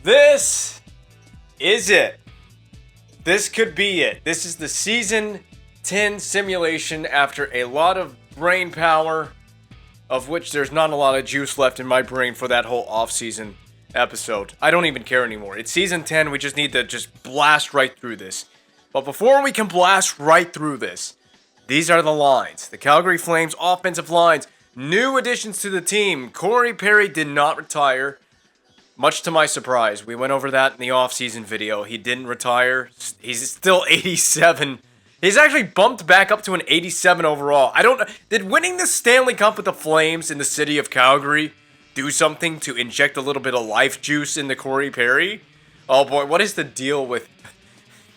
This is it. This could be it. This is the Season 10 simulation after a lot of brain power, of which there's not a lot of juice left in my brain for that whole off-season episode. I don't even care anymore. It's Season 10. We just need to just blast right through this. But before we can blast right through this, these are the lines. The Calgary Flames offensive lines. New additions to the team. Corey Perry did not retire. Much to my surprise. We went over that in the off-season video. He didn't retire. He's still 87. He's actually bumped back up to an 87 overall. Did winning the Stanley Cup with the Flames in the city of Calgary do something to inject a little bit of life juice into Corey Perry? Oh boy, what is the deal with...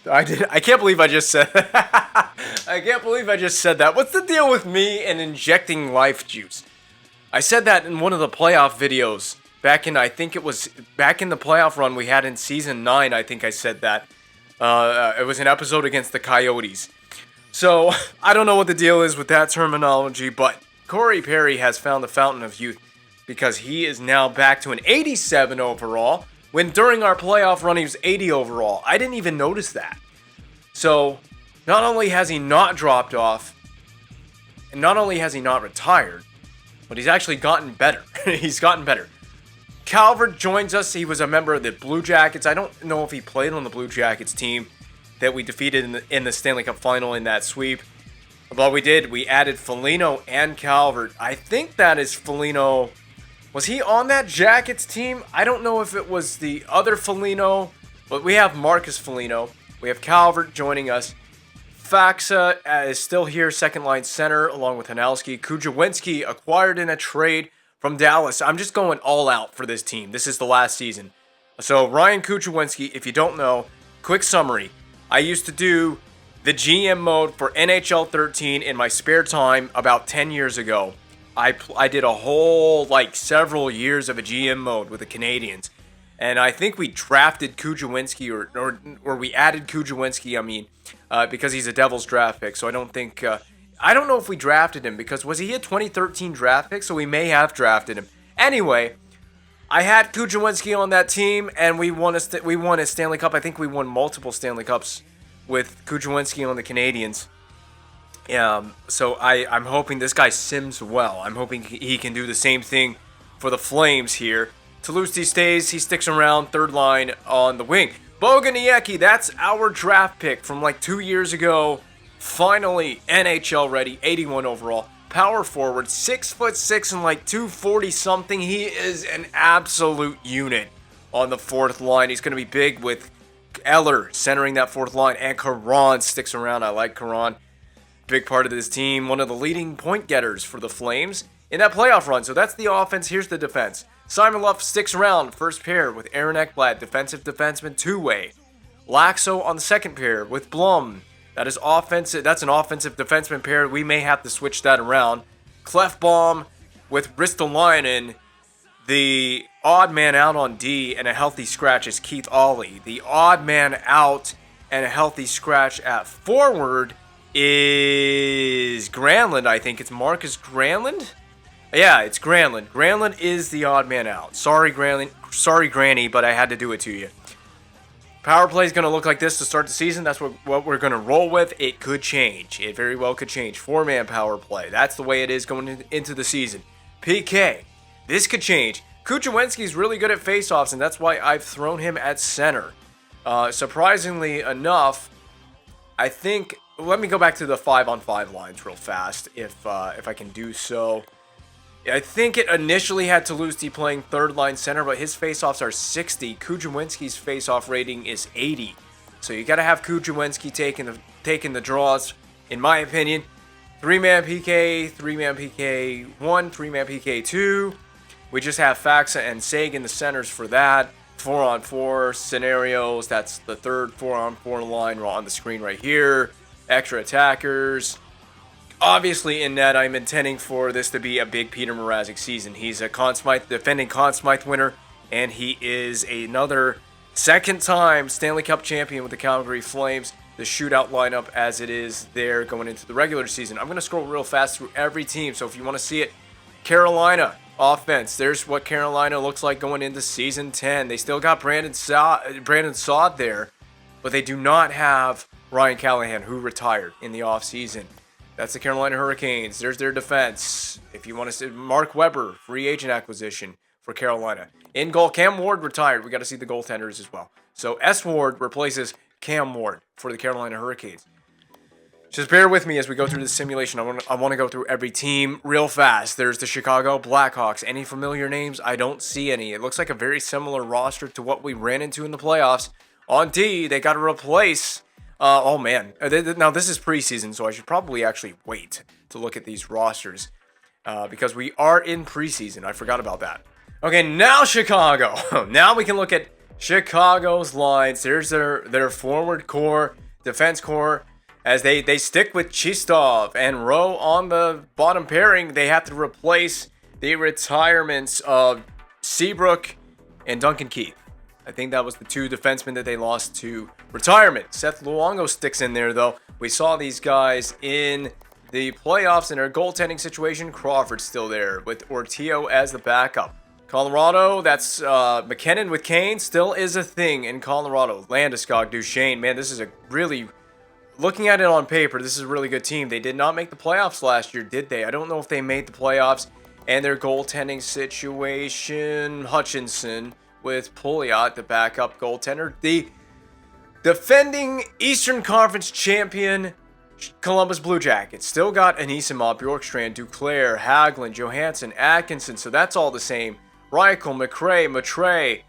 I can't believe I just said I can't believe I just said that. What's the deal with me and injecting life juice? I said that in one of the playoff videos back in, I think it was back in the playoff run we had in Season 9, I think I said that. It was an episode against the Coyotes. So, I don't know what the deal is with that terminology, but Corey Perry has found the fountain of youth because he is now back to an 87 overall. When during our playoff run, he was 80 overall. I didn't even notice that. So, not only has he not dropped off, and not only has he not retired, but he's actually gotten better. He's gotten better. Calvert joins us. He was a member of the Blue Jackets. I don't know if he played on the Blue Jackets team that we defeated in the Stanley Cup final in that sweep. But we did. We added Foligno and Calvert. I think that is Foligno... Was he on that Jackets team? I don't know if it was the other Foligno, but we have Marcus Foligno. We have Calvert joining us. Faxa is still here, second line center, along with Hanowski. Kujawinski acquired in a trade from Dallas. I'm just going all out for this team. This is the last season. So Ryan Kujawinski, if you don't know, quick summary. I used to do the GM mode for NHL 13 in my spare time about 10 years ago. I did a whole, several years of a GM mode with the Canadians. And I think we drafted Kujawinski, or we added Kujawinski, because he's a Devils draft pick. So I don't think, I don't know if we drafted him, because was he a 2013 draft pick? So we may have drafted him. Anyway, I had Kujawinski on that team, and we won a Stanley Cup. I think we won multiple Stanley Cups with Kujawinski on the Canadians. So I'm hoping this guy sims well. I'm hoping he can do the same thing for the Flames here. Toulouse stays, he sticks around, third line on the wing. Boguniecki, that's our draft pick from 2 years ago. Finally, NHL ready, 81 overall. Power forward, 6'6" and 240 something. He is an absolute unit on the fourth line. He's going to be big with Eller centering that fourth line, and Caron sticks around. I like Caron. Big part of this team, one of the leading point getters for the Flames in that playoff run. So that's the offense. Here's the defense. Simon Luff sticks around, first pair with Aaron Ekblad, defensive defenseman, two-way. Laxo on the second pair with Blum. That is offensive. That's an offensive defenseman pair. We may have to switch that around. Clefbaum with Ristolainen. The odd man out on D and a healthy scratch is Keith Ollie. The odd man out and a healthy scratch at forward is Granlund, I think. It's Marcus Granlund? Yeah, it's Granlund. Granlund is the odd man out. Sorry, Granlund. Sorry, Granny, but I had to do it to you. Power play is going to look like this to start the season. That's what we're going to roll with. It could change. It very well could change. Four-man power play. That's the way it is going into the season. PK. This could change. Kuchawinski's really good at faceoffs, and that's why I've thrown him at center. Surprisingly enough, I think... Let me go back to the 5-on-5 lines real fast, if I can do so. I think it initially had Toulouse playing third-line center, but his faceoffs are 60. Kujawinski's faceoff rating is 80. So you got to have Kujawinski taking the draws, in my opinion. 3-man PK, 3-man PK 1, 3-man PK 2. We just have Faxa and Sagan in the centers for that. 4-on-4 scenarios. That's the third 4-on-4 line on the screen right here. Extra attackers. Obviously, in net, I'm intending for this to be a big Peter Mrazek season. He's a defending Conn Smythe winner, and he is another second-time Stanley Cup champion with the Calgary Flames. The shootout lineup as it is there going into the regular season. I'm going to scroll real fast through every team, so if you want to see it, Carolina, offense. There's what Carolina looks like going into season 10. They still got Brandon Saad there, but they do not have Ryan Callahan, who retired in the offseason. That's the Carolina Hurricanes. There's their defense. If you want to say Mark Weber, free agent acquisition for Carolina. In goal, Cam Ward retired. We got to see the goaltenders as well. So S. Ward replaces Cam Ward for the Carolina Hurricanes. Just bear with me as we go through the simulation. I want to go through every team real fast. There's the Chicago Blackhawks. Any familiar names? I don't see any. It looks like a very similar roster to what we ran into in the playoffs. On D, they got to replace... oh, man. Now, this is preseason, so I should probably actually wait to look at these rosters because we are in preseason. I forgot about that. Okay, now Chicago. Now we can look at Chicago's lines. There's their forward core, defense core. As they stick with Chistov and Rowe on the bottom pairing, they have to replace the retirements of Seabrook and Duncan Keith. I think that was the two defensemen that they lost to retirement. Seth Luongo sticks in there, though. We saw these guys in the playoffs in our goaltending situation. Crawford's still there with Ortio as the backup. Colorado, that's McKinnon with Kane, still is a thing in Colorado. Landeskog, Duchesne, man, this is a really... Looking at it on paper, this is a really good team. They did not make the playoffs last year, did they? I don't know if they made the playoffs. And their goaltending situation, Hutchinson with Pouliot, the backup goaltender. The defending Eastern Conference champion, Columbus Blue Jackets. Still got Anisimov, Bjorkstrand, Duclair, Hagelin, Johansson, Atkinson. So that's all the same. Reichel, McRae, Matre.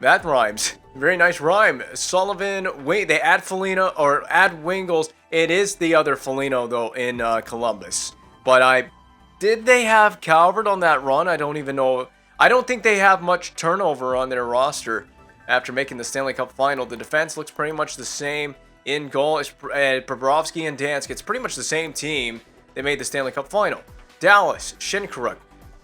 That rhymes. Very nice rhyme. Sullivan, wait, they add Foligno or add Wingles. It is the other Foligno, though, in Columbus. But did they have Calvert on that run? I don't even know. I don't think they have much turnover on their roster after making the Stanley Cup final. The defense looks pretty much the same. In goal, it's Bobrovsky and Dansk. It's pretty much the same team. They made the Stanley Cup final. Dallas, Shinkaruk,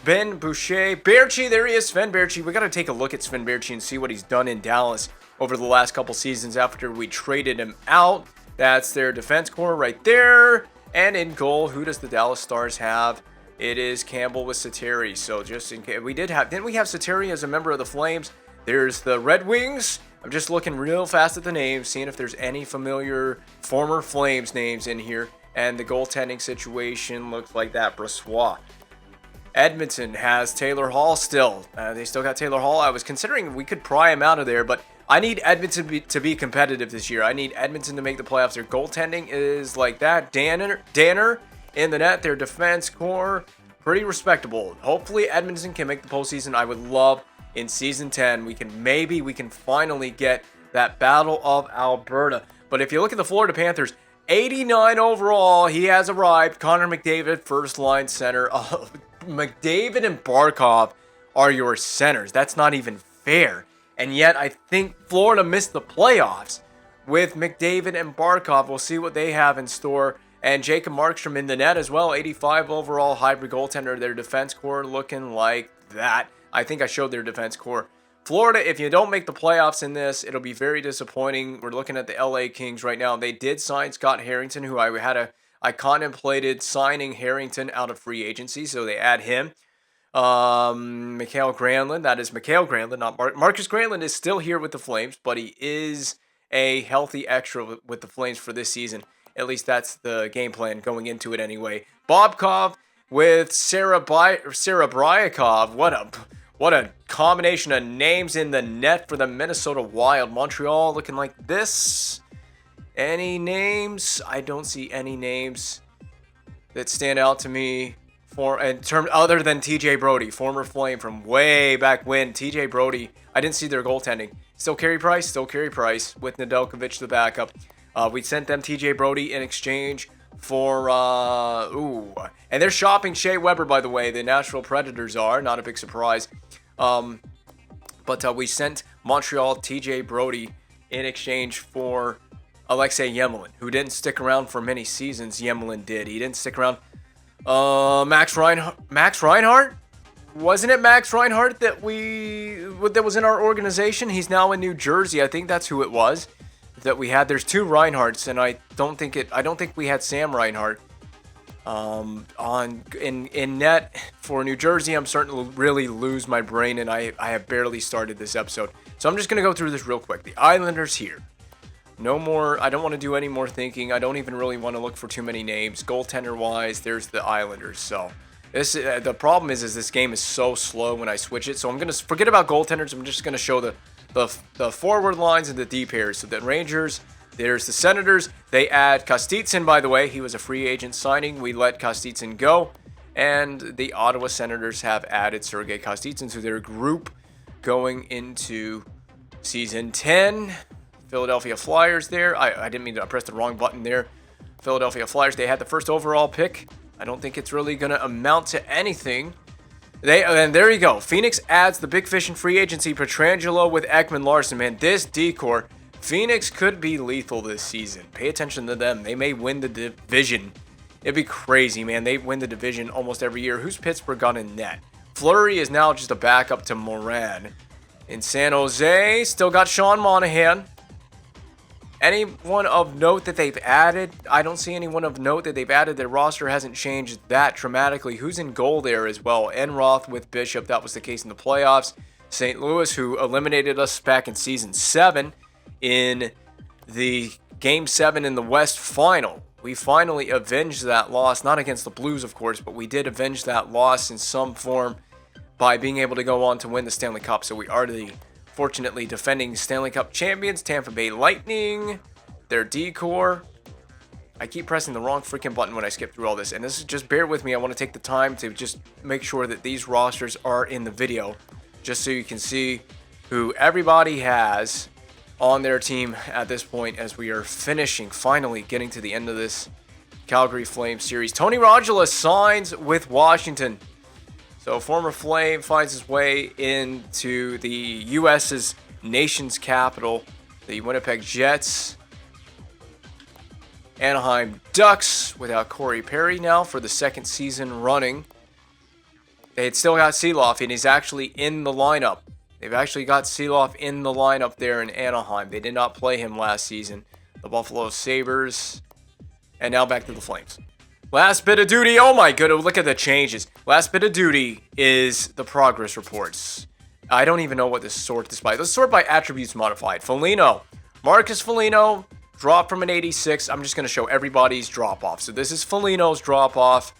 Ben Boucher, Baertschi, there he is, Sven Baertschi. We got to take a look at Sven Baertschi and see what he's done in Dallas over the last couple seasons after we traded him out. That's their defense core right there. And in goal, who does the Dallas Stars have? It is Campbell with Sateri. So just in case, didn't we have Sateri as a member of the Flames? There's the Red Wings. I'm just looking real fast at the names, seeing if there's any familiar former Flames names in here. And the goaltending situation looks like that. Brossoit. Edmonton has Taylor Hall still. They still got Taylor Hall. I was considering we could pry him out of there, but I need Edmonton to be competitive this year. I need Edmonton to make the playoffs. Their goaltending is like that. Danner in the net. Their defense core, pretty respectable. Hopefully Edmonton can make the postseason. I would love in season 10 we can finally get that Battle of Alberta. But if you look at the Florida Panthers, 89 overall, he has arrived. Connor McDavid, first line center. McDavid and Barkov are your centers. That's not even fair. And yet, I think Florida missed the playoffs with McDavid and Barkov. We'll see what they have in store. And Jacob Markstrom in the net as well. 85 overall, hybrid goaltender. Their defense core looking like that. I think I showed their defense core. Florida, if you don't make the playoffs in this, it'll be very disappointing. We're looking at the LA Kings right now. They did sign Scott Harrington, who I contemplated signing Harrington out of free agency, so they add him. Mikael Granlund, that is Mikael Granlund, not Marcus Granlund is still here with the Flames, but he is a healthy extra with the Flames for this season. At least that's the game plan going into it anyway. Bobkov with Sarah Bryakov. What a combination of names in the net for the Minnesota Wild. Montreal looking like this. Any names? I don't see any names that stand out to me other than TJ Brody, former Flame from way back when. TJ Brody, I didn't see their goaltending. Still Carey Price with Nedeljkovic the backup. We sent them TJ Brody in exchange for and they're shopping Shea Weber, by the way. The Nashville Predators are, not a big surprise. But we sent Montreal TJ Brody in exchange for Alexei Yemelin, who didn't stick around for many seasons. Yemelin did. He didn't stick around. Max Reinhart? Wasn't it Max Reinhart that was in our organization? He's now in New Jersey. I think that's who it was that we had. There's two Reinharts, and I don't think we had Sam Reinhart. In net for New Jersey. I'm starting to really lose my brain, and I have barely started this episode. So I'm just going to go through this real quick. The Islanders here. No more. I don't want to do any more thinking. I don't even really want to look for too many names. Goaltender-wise, there's the Islanders. So the problem is this game is so slow when I switch it. So I'm going to forget about goaltenders. I'm just going to show the forward lines and the D pairs. So the Rangers, there's the Senators. They add Kostitsyn, by the way. He was a free agent signing. We let Kostitsyn go. And the Ottawa Senators have added Sergei Kostitsyn to their group going into Season 10. Philadelphia Flyers there. I didn't mean to press the wrong button there. Philadelphia Flyers, they had the first overall pick. I don't think it's really going to amount to anything. And there you go. Phoenix adds the big fish in free agency, Pietrangelo with Ekman Larson. Man, this decor, Phoenix could be lethal this season. Pay attention to them. They may win the division. It'd be crazy, man. They win the division almost every year. Who's Pittsburgh got in net? Fleury is now just a backup to Moran. In San Jose, still got Sean Monahan. Anyone of note that they've added? I don't see anyone of note that they've added. Their roster hasn't changed that dramatically. Who's in goal there as well? Enroth with Bishop. That was the case in the playoffs. St. Louis, who eliminated us back in Season 7 in the Game 7 in the West Final. We finally avenged that loss. Not against the Blues, of course, but we did avenge that loss in some form by being able to go on to win the Stanley Cup. So we are the fortunately defending Stanley Cup champions, Tampa Bay Lightning, their decor. I keep pressing the wrong freaking button when I skip through all this. And this is just, bear with me. I want to take the time to just make sure that these rosters are in the video, just so you can see who everybody has on their team at this point as we are finally getting to the end of this Calgary Flames series. Tony Rodula signs with Washington. So former Flame finds his way into the U.S.'s nation's capital, the Winnipeg Jets. Anaheim Ducks without Corey Perry now for the second season running. They had still got Seeloff, and he's actually in the lineup. They've actually got Seeloff in the lineup there in Anaheim. They did not play him last season. The Buffalo Sabres. And now back to the Flames. Last bit of duty. Oh my goodness, look at the changes. Last bit of duty is the progress reports. I don't even know what to sort this by. Let's sort by attributes modified. Foligno. Marcus Foligno dropped from an 86. I'm just going to show everybody's drop off. So this is Foligno's drop off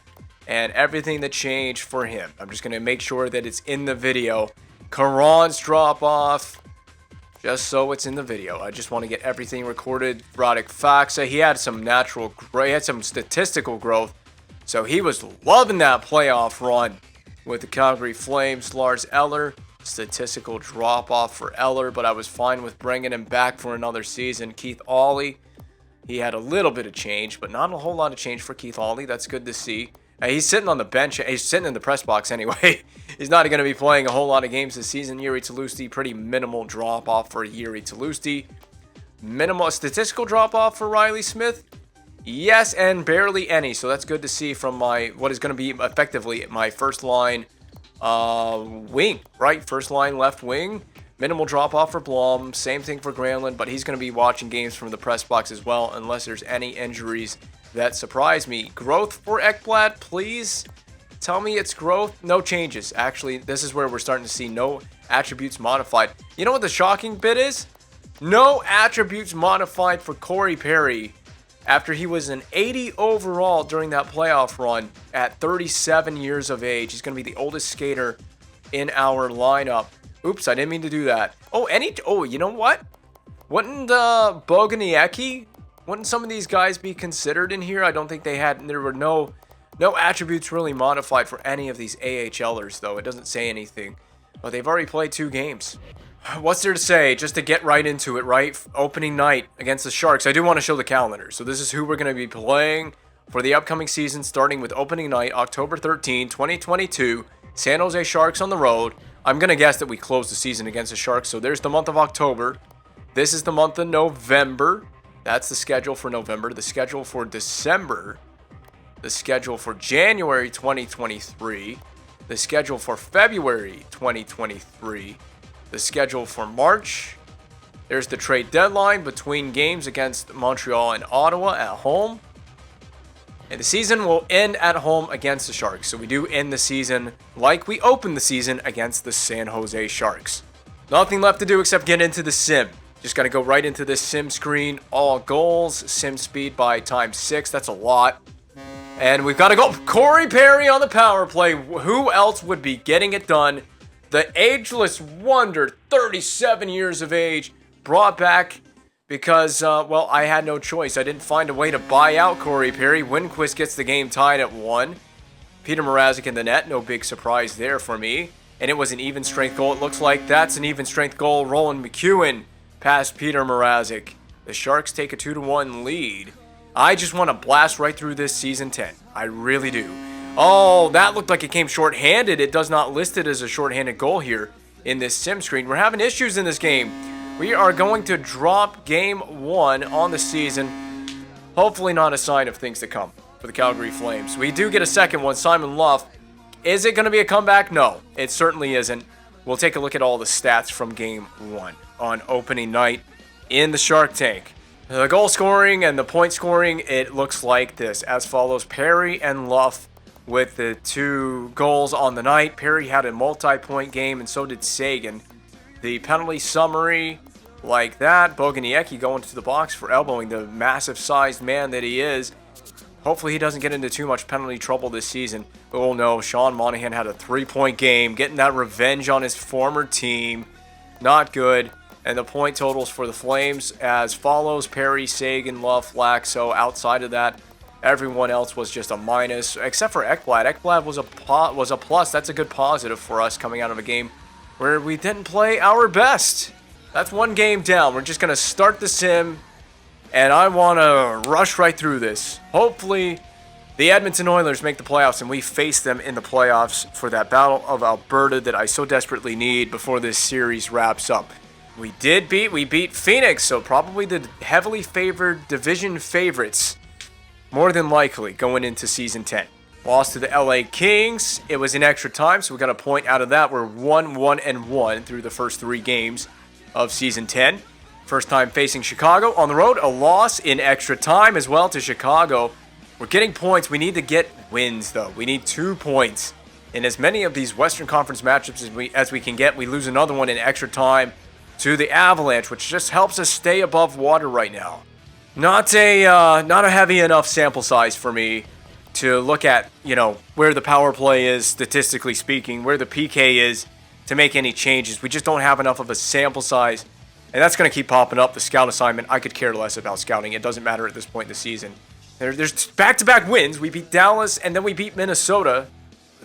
and everything that changed for him. I'm just going to make sure that it's in the video. Caron's drop off. Just so it's in the video. I just want to get everything recorded. Radek Faksa, he had some he had some statistical growth. So he was loving that playoff run with the Calgary Flames. Lars Eller, statistical drop-off for Eller, but I was fine with bringing him back for another season. Keith Aulie, he had a little bit of change, but not a whole lot of change for Keith Aulie. That's good to see. He's sitting on the bench. He's sitting in the press box anyway. He's not going to be playing a whole lot of games this season. Yuri Tsalusti, pretty minimal drop-off for Yuri Tsalusti. Minimal statistical drop-off for Riley Smith. Yes, and barely any. So that's good to see from what is going to be effectively my first line wing, right? First line left wing. Minimal drop-off for Blom. Same thing for Granlund, but he's going to be watching games from the press box as well, unless there's any injuries that surprise me. Growth for Ekblad, please. Tell me it's growth. No changes. Actually, this is where we're starting to see no attributes modified. You know what the shocking bit is? No attributes modified for Corey Perry after he was an 80 overall during that playoff run at 37 years of age. He's going to be the oldest skater in our lineup. Oops, I didn't mean to do that. You know what? Wouldn't Boguniecki, wouldn't some of these guys be considered in here? I don't think there were no attributes really modified for any of these AHLers, though. It doesn't say anything. But they've already played 2 games. What's there to say? Just to get right into it, right? Opening night against the Sharks. I do want to show the calendar. So this is who we're going to be playing for the upcoming season, starting with opening night, October 13, 2022. San Jose Sharks on the road. I'm going to guess that we close the season against the Sharks. So there's the month of October. This is the month of November. That's the schedule for November. The schedule for December. The schedule for January 2023. The schedule for February 2023. The schedule for March. There's the trade deadline between games against Montreal and Ottawa at home. And the season will end at home against the Sharks. So we do end the season like we opened the season against the San Jose Sharks. Nothing left to do except get into the sim. Just got to go right into this sim screen. All goals, sim speed by ×6. That's a lot. And we've got to go. Corey Perry on the power play. Who else would be getting it done? The ageless wonder, 37 years of age, brought back because, well, I had no choice. I didn't find a way to buy out Corey Perry. Winquist gets the game tied at 1. Peter Mrazek in the net. No big surprise there for me. And it was an even strength goal. It looks like that's an even strength goal. Roland McEwen past Peter Mrazek. The Sharks take a 2-1 lead. I just want to blast right through this season 10. I really do. Oh, that looked like it came shorthanded. It does not list it as a shorthanded goal here in this sim screen. We're having issues in this game. We are going to drop game 1 on the season. Hopefully not a sign of things to come for the Calgary Flames. We do get a second one. Simon Luff. Is it going to be a comeback? No, it certainly isn't. We'll take a look at all the stats from game 1 on opening night in the Shark Tank. The goal scoring and the point scoring, it looks like this as follows. Perry and Luff with the 2 goals on the night. Perry had a multi-point game, and so did Sagan. The penalty summary, like that. Boguniecki going to the box for elbowing the massive-sized man that he is. Hopefully he doesn't get into too much penalty trouble this season. Oh no, Sean Monahan had a 3-point game, getting that revenge on his former team. Not good. And the point totals for the Flames as follows. Perry, Sagan, Luff, Laxo. Outside of that, everyone else was just a minus, except for Ekblad. Ekblad was a plus. That's a good positive for us coming out of a game where we didn't play our best. That's 1 game down. We're just going to start the sim, and I want to rush right through this. Hopefully, the Edmonton Oilers make the playoffs, and we face them in the playoffs for that Battle of Alberta that I so desperately need before this series wraps up. We beat Phoenix, so probably the heavily favored division favorites, more than likely, going into Season 10. Lost to the LA Kings. It was in extra time, so we got a point out of that. We're 1-1-1 through the first 3 games of Season 10. First time facing Chicago on the road. A loss in extra time as well to Chicago. We're getting points. We need to get wins, though. We need 2 points. In as many of these Western Conference matchups as we can get, we lose another one in extra time to the Avalanche, which just helps us stay above water right now. Not a heavy enough sample size for me to look at, where the power play is, statistically speaking, where the PK is to make any changes. We just don't have enough of a sample size, and that's going to keep popping up. The scout assignment, I could care less about scouting. It doesn't matter at this point in the season. There's back-to-back wins. We beat Dallas, and then we beat Minnesota,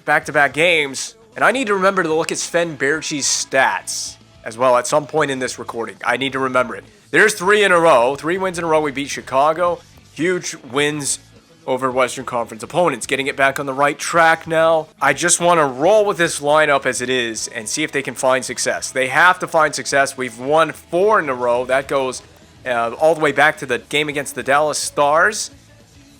back-to-back games, and I need to remember to look at Sven Baertschi's stats as well at some point in this recording. I need to remember it. There's 3 in a row. 3 wins in a row. We beat Chicago. Huge wins over Western Conference opponents. Getting it back on the right track now. I just want to roll with this lineup as it is and see if they can find success. They have to find success. We've won 4 in a row. That goes all the way back to the game against the Dallas Stars.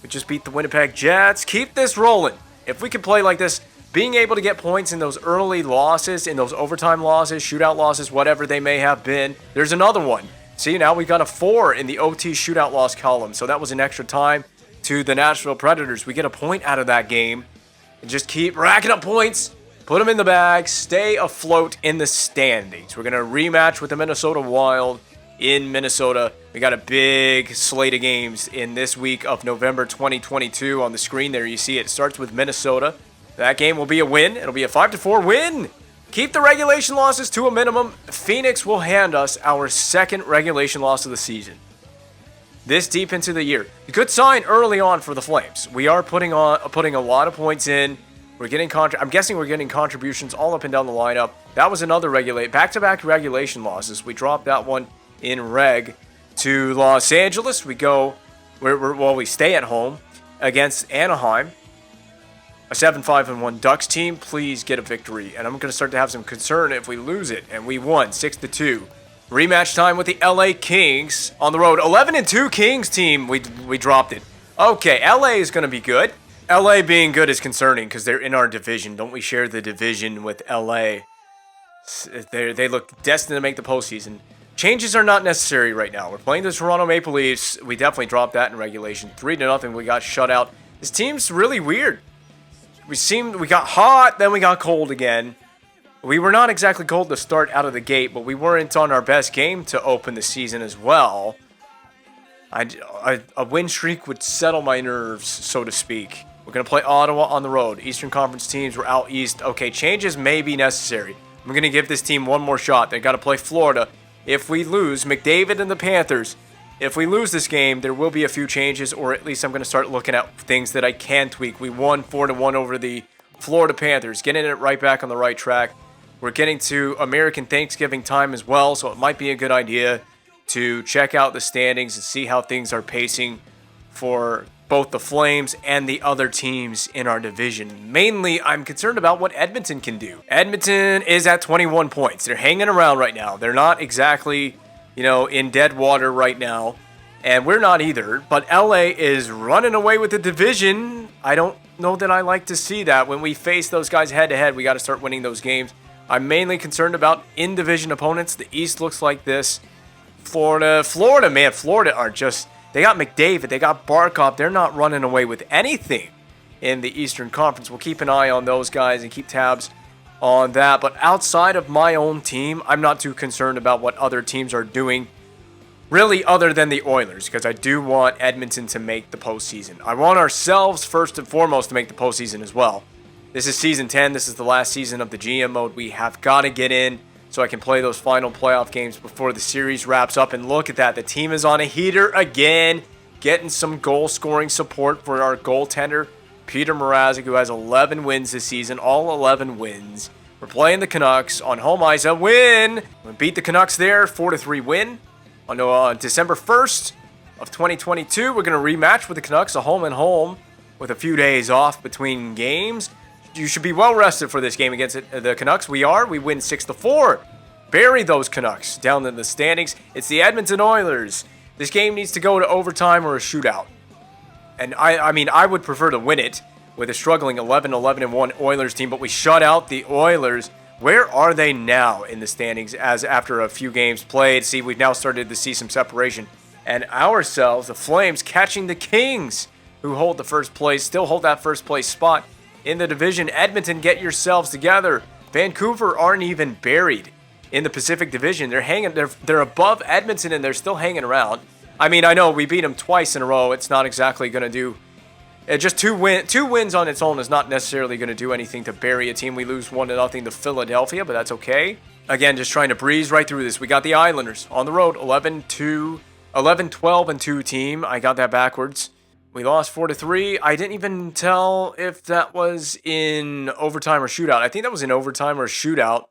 We just beat the Winnipeg Jets. Keep this rolling. If we can play like this, being able to get points in those early losses, in those overtime losses, shootout losses, whatever they may have been. There's another one. See, now we got a 4 in the OT shootout loss column. So that was an extra time to the Nashville Predators. We get a point out of that game and just keep racking up points, put them in the bag, stay afloat in the standings. We're going to rematch with the Minnesota Wild in Minnesota. We got a big slate of games in this week of November 2022. On the screen there, you see it starts with Minnesota. That game will be a win. It'll be a 5-4 win. Keep the regulation losses to a minimum. Phoenix will hand us our 2nd regulation loss of the season. This deep into the year. A good sign early on for the Flames. We are putting a lot of points in. We're getting I'm guessing we're getting contributions all up and down the lineup. That was another back-to-back regulation losses. We dropped that one in reg to Los Angeles. We stay at home against Anaheim. A 7-5-1 Ducks team, please get a victory. And I'm going to start to have some concern if we lose it. And we won 6-2. Rematch time with the LA Kings on the road. 11-2 Kings team, we dropped it. Okay, LA is going to be good. LA being good is concerning because they're in our division. Don't we share the division with LA? They look destined to make the postseason. Changes are not necessary right now. We're playing the Toronto Maple Leafs. We definitely dropped that in regulation. 3-0. We got shut out This team's really weird. We got hot, then we got cold again. We were not exactly cold to start out of the gate, but we weren't on our best game to open the season as well. A win streak would settle my nerves, so to speak. We're going to play Ottawa on the road. Eastern Conference teams were out east. Okay, changes may be necessary. I'm going to give this team one more shot. They got to play Florida. If we lose, McDavid and the Panthers, if we lose this game, there will be a few changes, or at least I'm going to start looking at things that I can tweak. We won 4-1 over the Florida Panthers, getting it right back on the right track. We're getting to American Thanksgiving time as well, so it might be a good idea to check out the standings and see how things are pacing for both the Flames and the other teams in our division. Mainly, I'm concerned about what Edmonton can do. Edmonton is at 21 points. They're hanging around right now. They're not exactly, in dead water right now, and we're not either, but LA is running away with the division. I don't know that I like to see that. When we face those guys head-to-head, we got to start winning those games. I'm mainly concerned about in-division opponents. The East looks like this. Florida are just... They got McDavid, they got Barkov. They're not running away with anything in the Eastern Conference. We'll keep an eye on those guys and keep tabs on that. But outside of my own team, I'm not too concerned about what other teams are doing, really, other than the Oilers, because I do want Edmonton to make the postseason. I want ourselves, first and foremost, to make the postseason as well. This is Season 10. This is the last season of the GM mode. We have got to get in so I can play those final playoff games before the series wraps up. And look at that. The team is on a heater again, getting some goal-scoring support for our goaltender, Peter Mrazek, who has 11 wins this season, all 11 wins. We're playing the Canucks on home ice. A win! We beat the Canucks there, 4-3 win. On December 1st of 2022, we're going to rematch with the Canucks, a home and home, with a few days off between games. You should be well rested for this game against the Canucks. We are. We win 6-4. Bury those Canucks down in the standings. It's the Edmonton Oilers. This game needs to go to overtime or a shootout. And I would prefer to win it with a struggling 11-11-1 Oilers team, but we shut out the Oilers. Where are they now in the standings as after a few games played? See, we've now started to see some separation. And ourselves, the Flames, catching the Kings, who hold the first place, still hold that first place spot in the division. Edmonton, get yourselves together. Vancouver aren't even buried in the Pacific Division. They're above Edmonton, and they're still hanging around. I know we beat them twice in a row. It's not exactly going to do... Just two wins on its own is not necessarily going to do anything to bury a team. We lose 1-0 to Philadelphia, but that's okay. Again, just trying to breeze right through this. We got the Islanders on the road, 11-12-2 team. I got that backwards. We lost 4-3. I didn't even tell if that was in overtime or shootout. I think that was in overtime or shootout,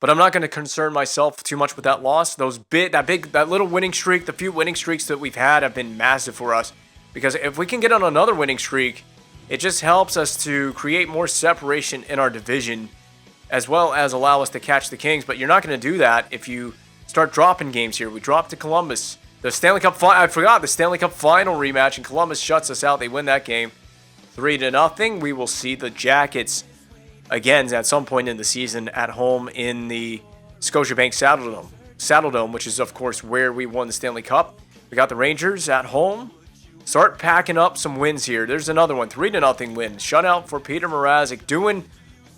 but I'm not going to concern myself too much with that loss. That little winning streak, the few winning streaks that we've had have been massive for us, because if we can get on another winning streak, it just helps us to create more separation in our division, as well as allow us to catch the Kings. But you're not going to do that if you start dropping games here. We dropped to Columbus. The Stanley Cup final rematch, and Columbus shuts us out. They win that game 3-0. We will see the Jackets again at some point in the season at home in the Scotiabank Saddledome, which is, of course, where we won the Stanley Cup. We got the Rangers at home. Start packing up some wins here. There's another one, 3-0 win. Shutout for Peter Mrazek, doing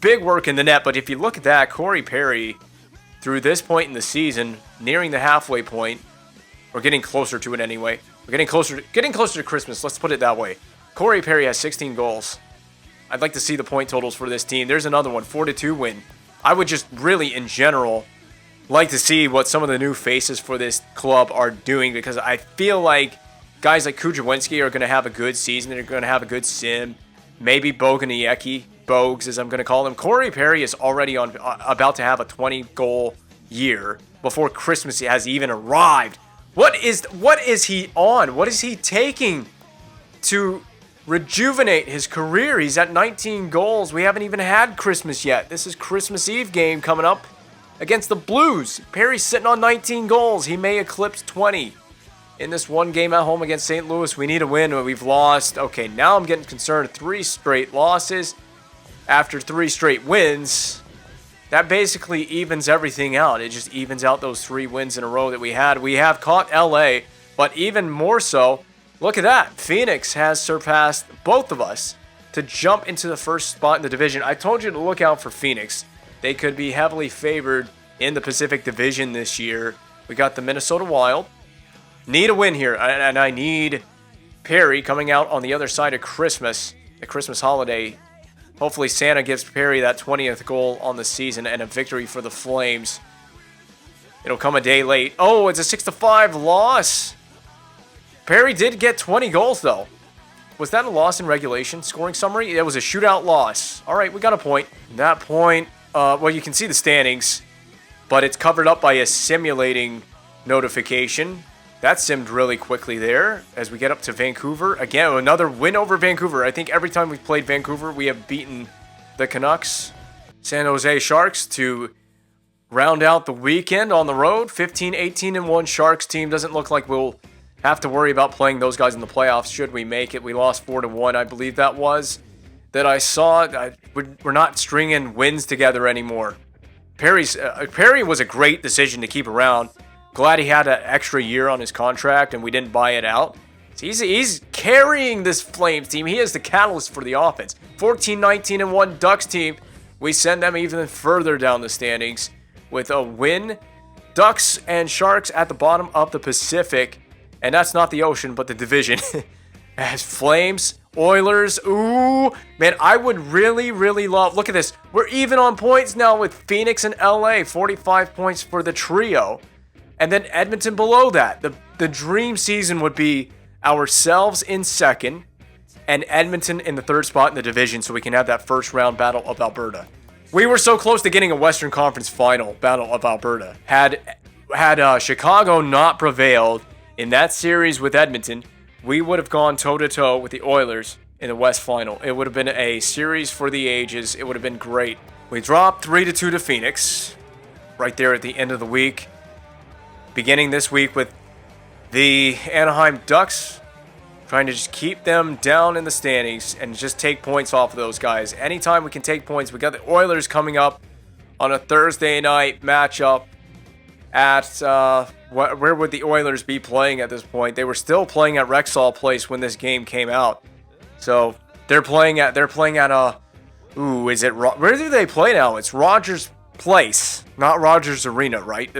big work in the net. But if you look at that, Corey Perry, through this point in the season, nearing the halfway point, we're getting closer to it anyway. We're getting closer to Christmas, let's put it that way. Corey Perry has 16 goals. I'd like to see the point totals for this team. There's another one, 4-2 win. I would just really, in general, like to see what some of the new faces for this club are doing, because I feel like guys like Kujawinski are going to have a good season. They're going to have a good sim. Maybe Bogues, as I'm going to call him. Corey Perry is already about to have a 20-goal year before Christmas has even arrived. What is he on? What is he taking to rejuvenate his career? He's at 19 goals. We haven't even had Christmas yet. This is Christmas Eve game coming up against the Blues. Perry's sitting on 19 goals. He may eclipse 20 in this one game at home against St. Louis. We need a win, but we've lost. Okay, now I'm getting concerned. 3 straight losses after 3 straight wins. That basically evens everything out. It just evens out those 3 wins in a row that we had. We have caught LA, but even more so, Look at that. Phoenix has surpassed both of us to jump into the first spot in the division. I told you to look out for Phoenix. They could be heavily favored in the Pacific Division this year. We got the Minnesota Wild. Need a win here, and I need Perry coming out on the other side of Christmas, the Christmas holiday. Hopefully Santa gives Perry that 20th goal on the season and a victory for the Flames. It'll come a day late. Oh, it's a 6-5 loss. Perry did get 20 goals, though. Was that a loss in regulation? Scoring summary? It was a shootout loss. All right, we got a point. That point, well, you can see the standings, but it's covered up by a simulating notification. That simmed really quickly there as we get up to Vancouver. Again, another win over Vancouver. I think every time we've played Vancouver, we have beaten the Canucks. San Jose Sharks to round out the weekend on the road. 15-18-1 Sharks team. Doesn't look like we'll have to worry about playing those guys in the playoffs should we make it. We lost 4-1, I believe that was. That I saw. We're not stringing wins together anymore. Perry was a great decision to keep around. Glad he had an extra year on his contract and we didn't buy it out. He's carrying this Flames team. He is the catalyst for the offense. 14-19-1 Ducks team. We send them even further down the standings with a win. Ducks and Sharks at the bottom of the Pacific. And that's not the ocean, but the division. As Flames, Oilers, ooh. Man, I would really, really love... Look at this. We're even on points now with Phoenix and LA. 45 points for the trio. And then Edmonton below that. The dream season would be ourselves in second and Edmonton in the third spot in the division so we can have that first round Battle of Alberta. We were so close to getting a Western Conference final, Battle of Alberta. Had Chicago not prevailed in that series with Edmonton, we would have gone toe-to-toe with the Oilers in the West Final. It would have been a series for the ages. It would have been great. We dropped 3-2 to Phoenix right there at the end of the week. Beginning this week with the Anaheim Ducks, trying to just keep them down in the standings and just take points off of those guys. Anytime we can take points, we got the Oilers coming up on a Thursday night matchup at, where would the Oilers be playing at this point? They were still playing at Rexall Place when this game came out. So they're playing at where do they play now? It's Rogers Place, not Rogers Arena, right?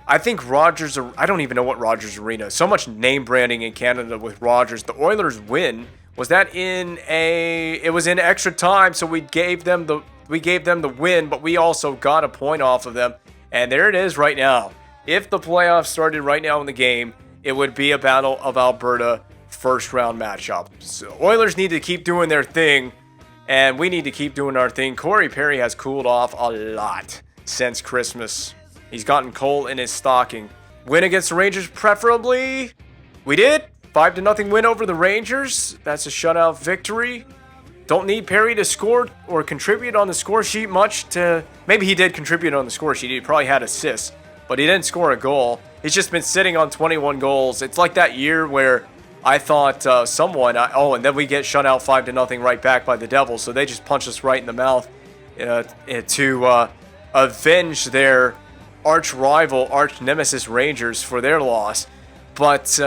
I think Rogers, I don't even know what Rogers Arena is. So much name branding in Canada with Rogers. The Oilers win. Was that it was in extra time, so we gave them the win, but we also got a point off of them. And there it is right now. If the playoffs started right now in the game, it would be a Battle of Alberta first round matchup. So Oilers need to keep doing their thing, and we need to keep doing our thing. Corey Perry has cooled off a lot since Christmas. He's gotten coal in his stocking. Win against the Rangers, preferably. We did. 5-0 win over the Rangers. That's a shutout victory. Don't need Perry to score or contribute on the score sheet much to... Maybe he did contribute on the score sheet. He probably had assists, but he didn't score a goal. He's just been sitting on 21 goals. It's like that year where I thought and then we get shut out 5-0 right back by the Devils. So they just punch us right in the mouth to avenge their arch rival, arch nemesis Rangers for their loss. But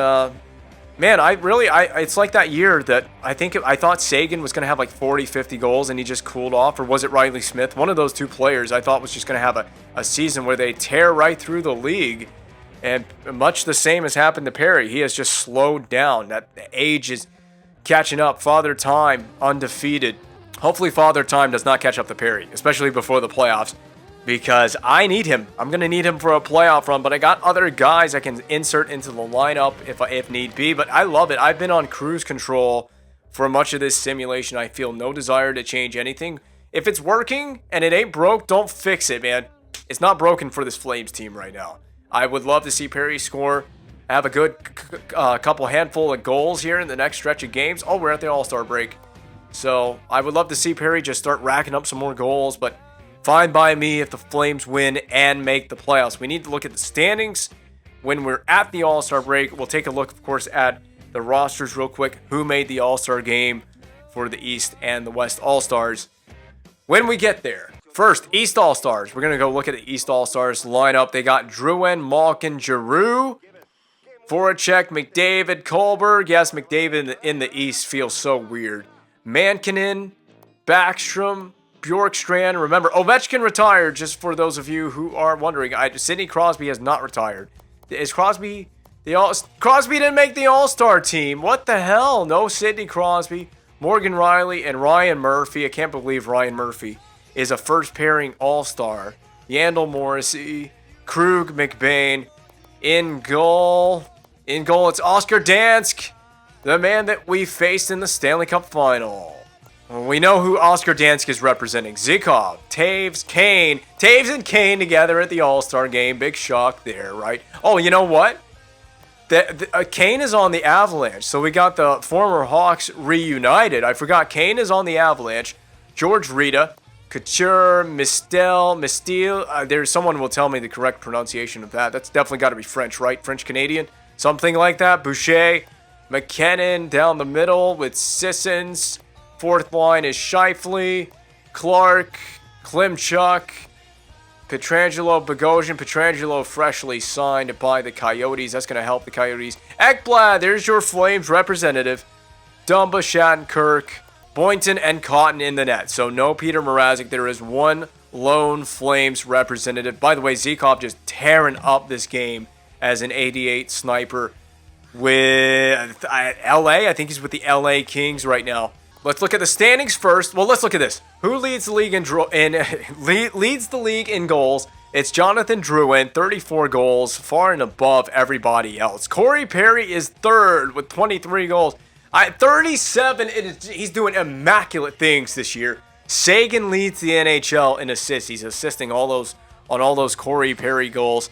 man, it's like that year that I thought Sagan was going to have like 40-50 goals and he just cooled off, or was it Riley Smith? One of those two players I thought was just going to have a season where they tear right through the league, and much the same has happened to Perry. He has just slowed down. That age is catching up. Father Time undefeated. Hopefully Father Time does not catch up to Perry, especially before the playoffs, because I need him. I'm going to need him for a playoff run, but I got other guys I can insert into the lineup if need be. But I love it. I've been on cruise control for much of this simulation. I feel no desire to change anything. If it's working and it ain't broke, don't fix it, man. It's not broken for this Flames team right now. I would love to see Perry score, have a good couple handful of goals here in the next stretch of games. Oh, we're at the All-Star break. So I would love to see Perry just start racking up some more goals, but fine by me if the Flames win and make the playoffs. We need to look at the standings when we're at the All-Star break. We'll take a look, of course, at the rosters real quick. Who made the All-Star game for the East and the West All-Stars when we get there. First, East All-Stars. We're going to go look at the East All-Stars lineup. They got Drouin, Malkin, Giroux. Voracek, McDavid, Kohlberg. Yes, McDavid in the East feels so weird. Mankinen, Backstrom, Bjorkstrand. Remember, Ovechkin retired, just for those of you who are wondering. Sidney Crosby has not retired. Is Crosby... Crosby didn't make the All-Star team. What the hell? No Sidney Crosby, Morgan Riley, and Ryan Murphy. I can't believe Ryan Murphy is a first-pairing All-Star. Yandel Morrissey, Krug, McBain. In goal, it's Oscar Dansk, the man that we faced in the Stanley Cup Final. We know who Oscar Dansk is representing. Zykov, Taves, Kane. Taves and Kane together at the All-Star game. Big shock there, right? Oh, you know what? Kane is on the Avalanche, so we got the former Hawks reunited. I forgot Kane is on the Avalanche. George Rita, Couture, Mistel. There's someone will tell me the correct pronunciation of that. That's definitely got to be French, right? French-Canadian? Something like that. Boucher, McKinnon down the middle with Sissons. Fourth line is Scheifele, Clark, Klimchuk, Pietrangelo, Bogosian. Pietrangelo freshly signed by the Coyotes. That's going to help the Coyotes. Ekblad, there's your Flames representative. Dumba, Shattenkirk, Boynton, and Cotton in the net. So no Peter Mrazek. There is one lone Flames representative. By the way, Zykov just tearing up this game as an 88 sniper with LA. I think he's with the LA Kings right now. Let's look at the standings first. Well, let's look at this. Who leads the league leads the league in goals? It's Jonathan Drouin, 34 goals, far and above everybody else. Corey Perry is third with 23 goals. 37. He's doing immaculate things this year. Sagan leads the NHL in assists. He's assisting all those Corey Perry goals.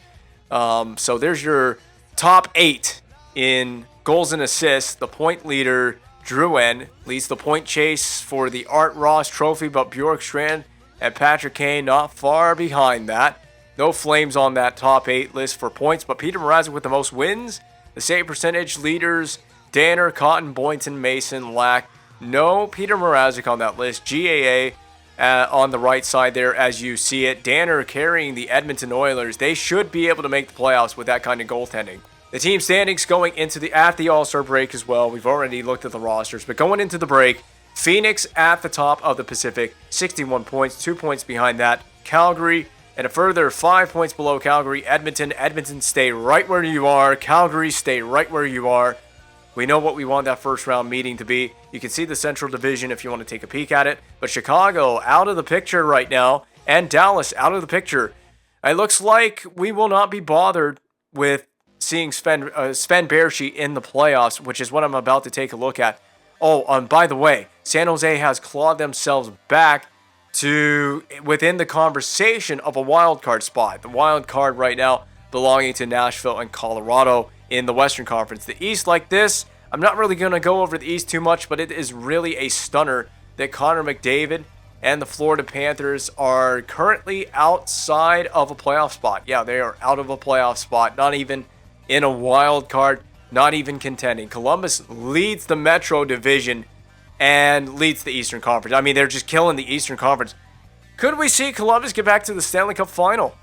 So there's your top 8 in goals and assists. The point leader, Drouin, leads the point chase for the Art Ross Trophy, but Bjorkstrand and Patrick Kane not far behind that. No Flames on that top 8 list for points, but Peter Mrazek with the most wins. The save percentage leaders, Danner, Cotton, Boynton, Mason, Lack. No Peter Mrazek on that list. GAA on the right side there as you see it. Danner carrying the Edmonton Oilers. They should be able to make the playoffs with that kind of goaltending. The team standings going into the All-Star break as well. We've already looked at the rosters, but going into the break, Phoenix at the top of the Pacific, 61 points, 2 points behind that. Calgary, and a further 5 points below Calgary, Edmonton. Edmonton, stay right where you are. Calgary, stay right where you are. We know what we want that first round meeting to be. You can see the Central Division if you want to take a peek at it. But Chicago out of the picture right now, and Dallas out of the picture. It looks like we will not be bothered with seeing Sven Baertschi in the playoffs, which is what I'm about to take a look at. Oh, by the way, San Jose has clawed themselves back to within the conversation of a wild card spot. The wild card right now belonging to Nashville and Colorado in the Western Conference. The East, like this, I'm not really going to go over the East too much, but it is really a stunner that Connor McDavid and the Florida Panthers are currently outside of a playoff spot. Yeah, they are out of a playoff spot, not even in a wild card, not even contending. Columbus leads the Metro Division and leads the Eastern Conference. I mean, they're just killing the Eastern Conference. Could we see Columbus get back to the Stanley Cup Final?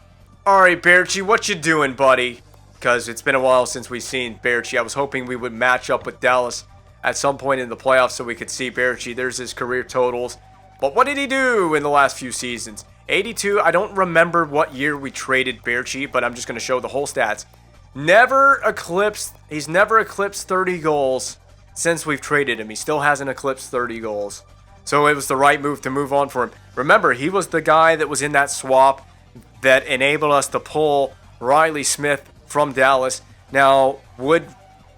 All right, Baertschi, what you doing, buddy? Because it's been a while since we've seen Baertschi. I was hoping we would match up with Dallas at some point in the playoffs so we could see Baertschi. There's his career totals. But what did he do in the last few seasons? 82, I don't remember what year we traded Baertschi, but I'm just going to show the whole stats. He's never eclipsed 30 goals since we've traded him. He still hasn't eclipsed 30 goals. So it was the right move to move on for him. Remember, he was the guy that was in that swap that enabled us to pull Riley Smith from Dallas. Now, would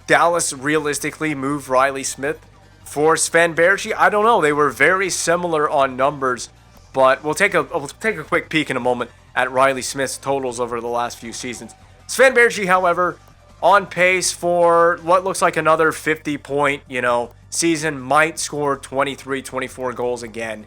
Dallas realistically move Riley Smith for Sven Baertschi? I don't know. They were very similar on numbers, but we'll take a quick peek in a moment at Riley Smith's totals over the last few seasons. Sven Baertschi, however, on pace for what looks like another 50-point, season, might score 23, 24 goals again.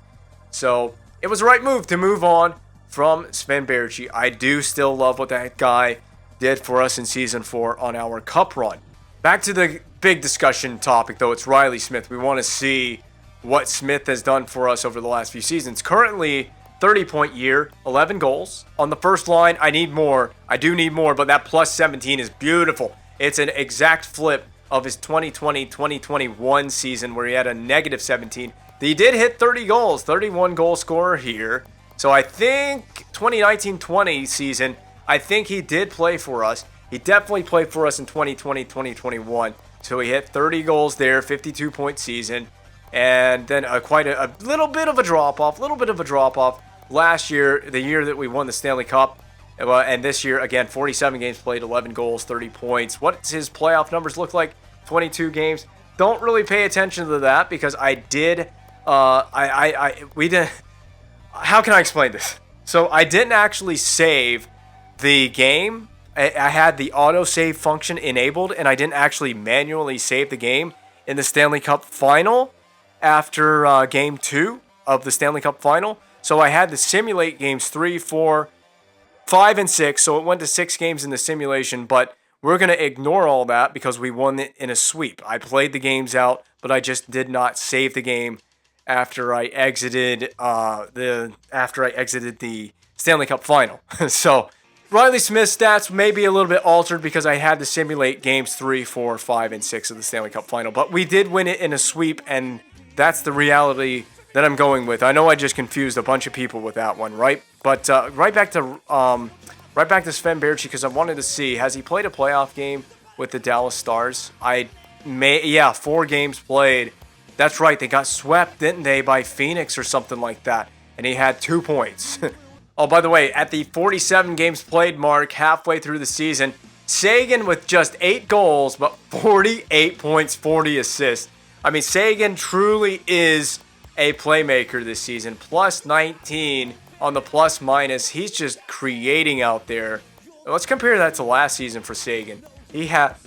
So it was the right move to move on from Sven Baertschi. I do still love what that guy did for us in Season 4 on our Cup run. Back to the big discussion topic, though. It's Riley Smith. We want to see what Smith has done for us over the last few seasons. Currently, 30-point year, 11 goals. On the first line, I need more. I do need more, but that plus 17 is beautiful. It's an exact flip of his 2020-2021 season where he had a negative 17. He did hit 30 goals, 31 goal scorer here. So I think 2019-20 season, I think he did play for us. He definitely played for us in 2020-2021. So he hit 30 goals there, 52-point season. And then quite a little bit of a drop-off, last year, the year that we won the Stanley Cup. And this year, again, 47 games played, 11 goals, 30 points. What's his playoff numbers look like? 22 games. Don't really pay attention to that because I did, we did, how can I explain this? So I didn't actually save the game. I had the auto-save function enabled, and I didn't actually manually save the game in the Stanley Cup Final after Game 2 of the Stanley Cup Final. So I had to simulate Games 3, 4, 5, and 6, so it went to 6 games in the simulation, but we're going to ignore all that because we won it in a sweep. I played the games out, but I just did not save the game after I exited the Stanley Cup Final. So Riley Smith's stats may be a little bit altered because I had to simulate games 3, 4, 5, and 6 of the Stanley Cup Final. But we did win it in a sweep, and that's the reality that I'm going with. I know I just confused a bunch of people with that one, right? But right back to Sven Baertschi because I wanted to see, has he played a playoff game with the Dallas Stars? 4 games played. That's right, they got swept, didn't they, by Phoenix or something like that. And he had 2 points. Oh, by the way, at the 47 games played mark, halfway through the season, Seguin with just 8 goals, but 48 points, 40 assists. I mean, Seguin truly is a playmaker this season. Plus 19 on the plus minus. He's just creating out there. Let's compare that to last season for Seguin. He had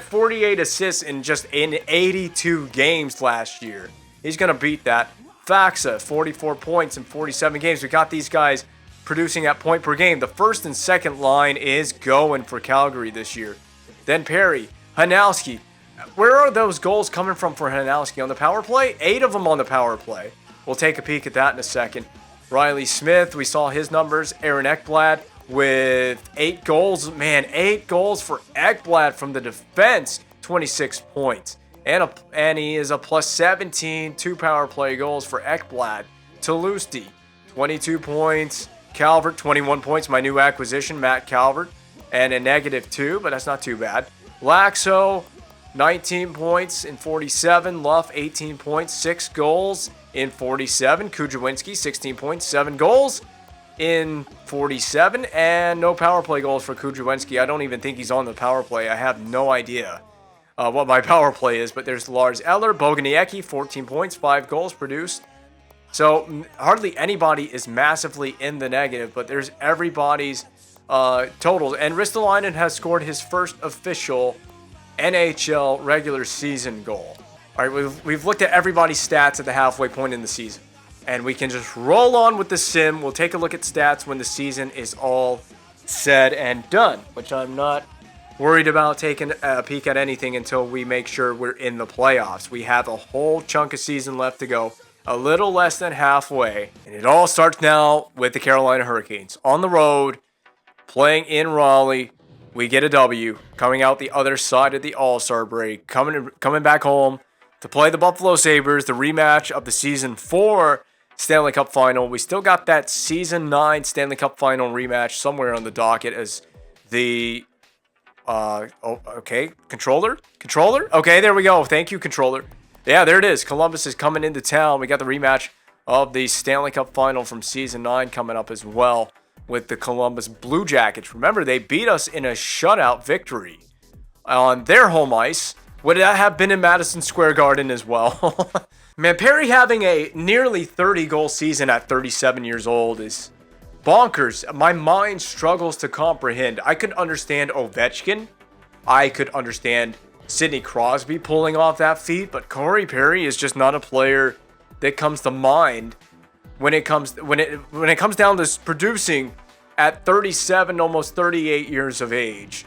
48 assists in 82 games last year. He's going to beat that. Faxa, 44 points in 47 games. We got these guys producing at point per game. The first and second line is going for Calgary this year. Then Perry, Hanowski. Where are those goals coming from for Hanowski? On the power play? 8 of them on the power play. We'll take a peek at that in a second. Riley Smith, we saw his numbers. Aaron Ekblad with 8 goals. Man, 8 goals for Ekblad from the defense. 26 points. And he is a plus 17, 2 power play goals for Ekblad. Toulouse, 22 points. Calvert, 21 points. My new acquisition, Matt Calvert. And a negative 2, but that's not too bad. Laxo, 19 points in 47. Luff, 18 points, 6 goals in 47. Kujawinski, 16 points, 7 goals in 47. And no power play goals for Kujawinski. I don't even think he's on the power play. I have no idea what my power play is. But there's Lars Eller, Boguniecki, 14 points, 5 goals produced. So hardly anybody is massively in the negative, but there's everybody's totals. And Ristolainen has scored his first official NHL regular season goal. All right, we've looked at everybody's stats at the halfway point in the season. And we can just roll on with the sim. We'll take a look at stats when the season is all said and done, which I'm not worried about taking a peek at anything until we make sure we're in the playoffs. We have a whole chunk of season left to go. A little less than halfway. And it all starts now with the Carolina Hurricanes. On the road, playing in Raleigh. We get a W. Coming out the other side of the All-Star break. Coming back home to play the Buffalo Sabres. The rematch of the Season 4 Stanley Cup Final. We still got that Season 9 Stanley Cup Final rematch somewhere on the docket as the... Controller? Okay, there we go. Thank you, Controller. Yeah, there it is. Columbus is coming into town. We got the rematch of the Stanley Cup Final from Season 9 coming up as well with the Columbus Blue Jackets. Remember, they beat us in a shutout victory on their home ice. Would that have been in Madison Square Garden as well? Man, Perry having a nearly 30-goal season at 37 years old is bonkers. My mind struggles to comprehend. I could understand Ovechkin. I could understand Sidney Crosby pulling off that feat, but Corey Perry is just not a player that comes to mind when it comes down to producing at 37, almost 38 years of age.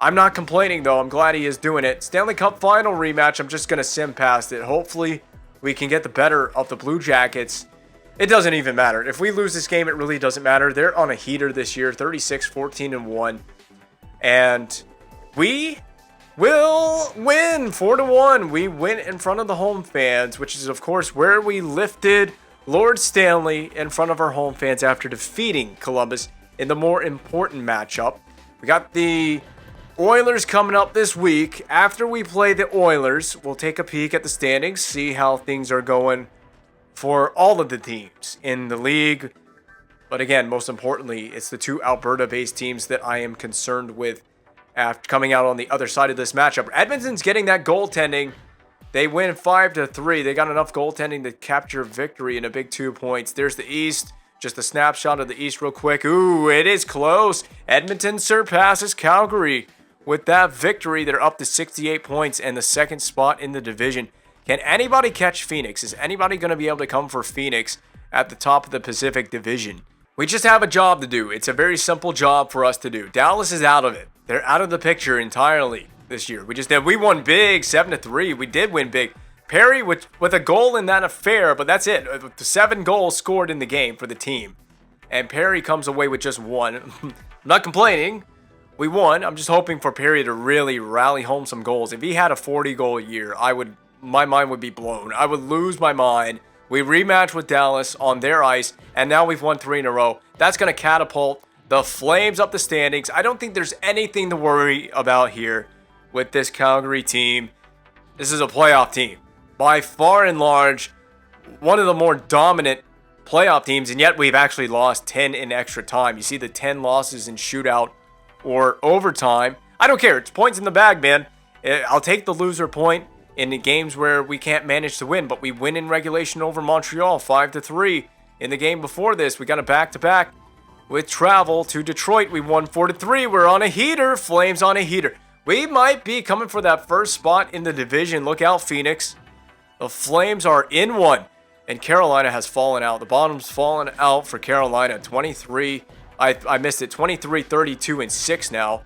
I'm not complaining though. I'm glad he is doing it. Stanley Cup Final rematch. I'm just gonna sim past it. Hopefully, we can get the better of the Blue Jackets. It doesn't even matter. If we lose this game, it really doesn't matter. They're on a heater this year, 36, 14, and 1, and we will win 4-1. We win in front of the home fans, which is, of course, where we lifted Lord Stanley in front of our home fans after defeating Columbus in the more important matchup. We got the Oilers coming up this week. After we play the Oilers, we'll take a peek at the standings, see how things are going for all of the teams in the league. But again, most importantly, it's the two Alberta-based teams that I am concerned with after coming out on the other side of this matchup. Edmonton's getting that goaltending. They win 5-3. They got enough goaltending to capture victory in a big 2 points. There's the East. Just a snapshot of the East real quick. Ooh, it is close. Edmonton surpasses Calgary. With that victory, they're up to 68 points and the second spot in the division. Can anybody catch Phoenix? Is anybody going to be able to come for Phoenix at the top of the Pacific Division? We just have a job to do. It's a very simple job for us to do. Dallas is out of it. They're out of the picture entirely this year. We won big, 7-3. We did win big. Perry with a goal in that affair, but that's it. 7 goals scored in the game for the team. And Perry comes away with just 1. I'm not complaining. We won. I'm just hoping for Perry to really rally home some goals. If he had a 40-goal year, my mind would be blown. I would lose my mind. We rematch with Dallas on their ice, and now we've won 3 in a row. That's going to catapult the Flames up the standings. I don't think there's anything to worry about here with this Calgary team. This is a playoff team. By far and large, one of the more dominant playoff teams, and yet we've actually lost 10 in extra time. You see the 10 losses in shootout or overtime. I don't care. It's points in the bag, man. I'll take the loser point in the games where we can't manage to win, but we win in regulation over Montreal 5-3. In the game before this, we got a back-to-back with travel to Detroit. We won 4-3. We're on a heater. Flames on a heater. We might be coming for that first spot in the division. Look out, Phoenix. The Flames are in one, and Carolina has fallen out. The bottom's fallen out for Carolina. 23. I missed it. 23, 32, and 6 now.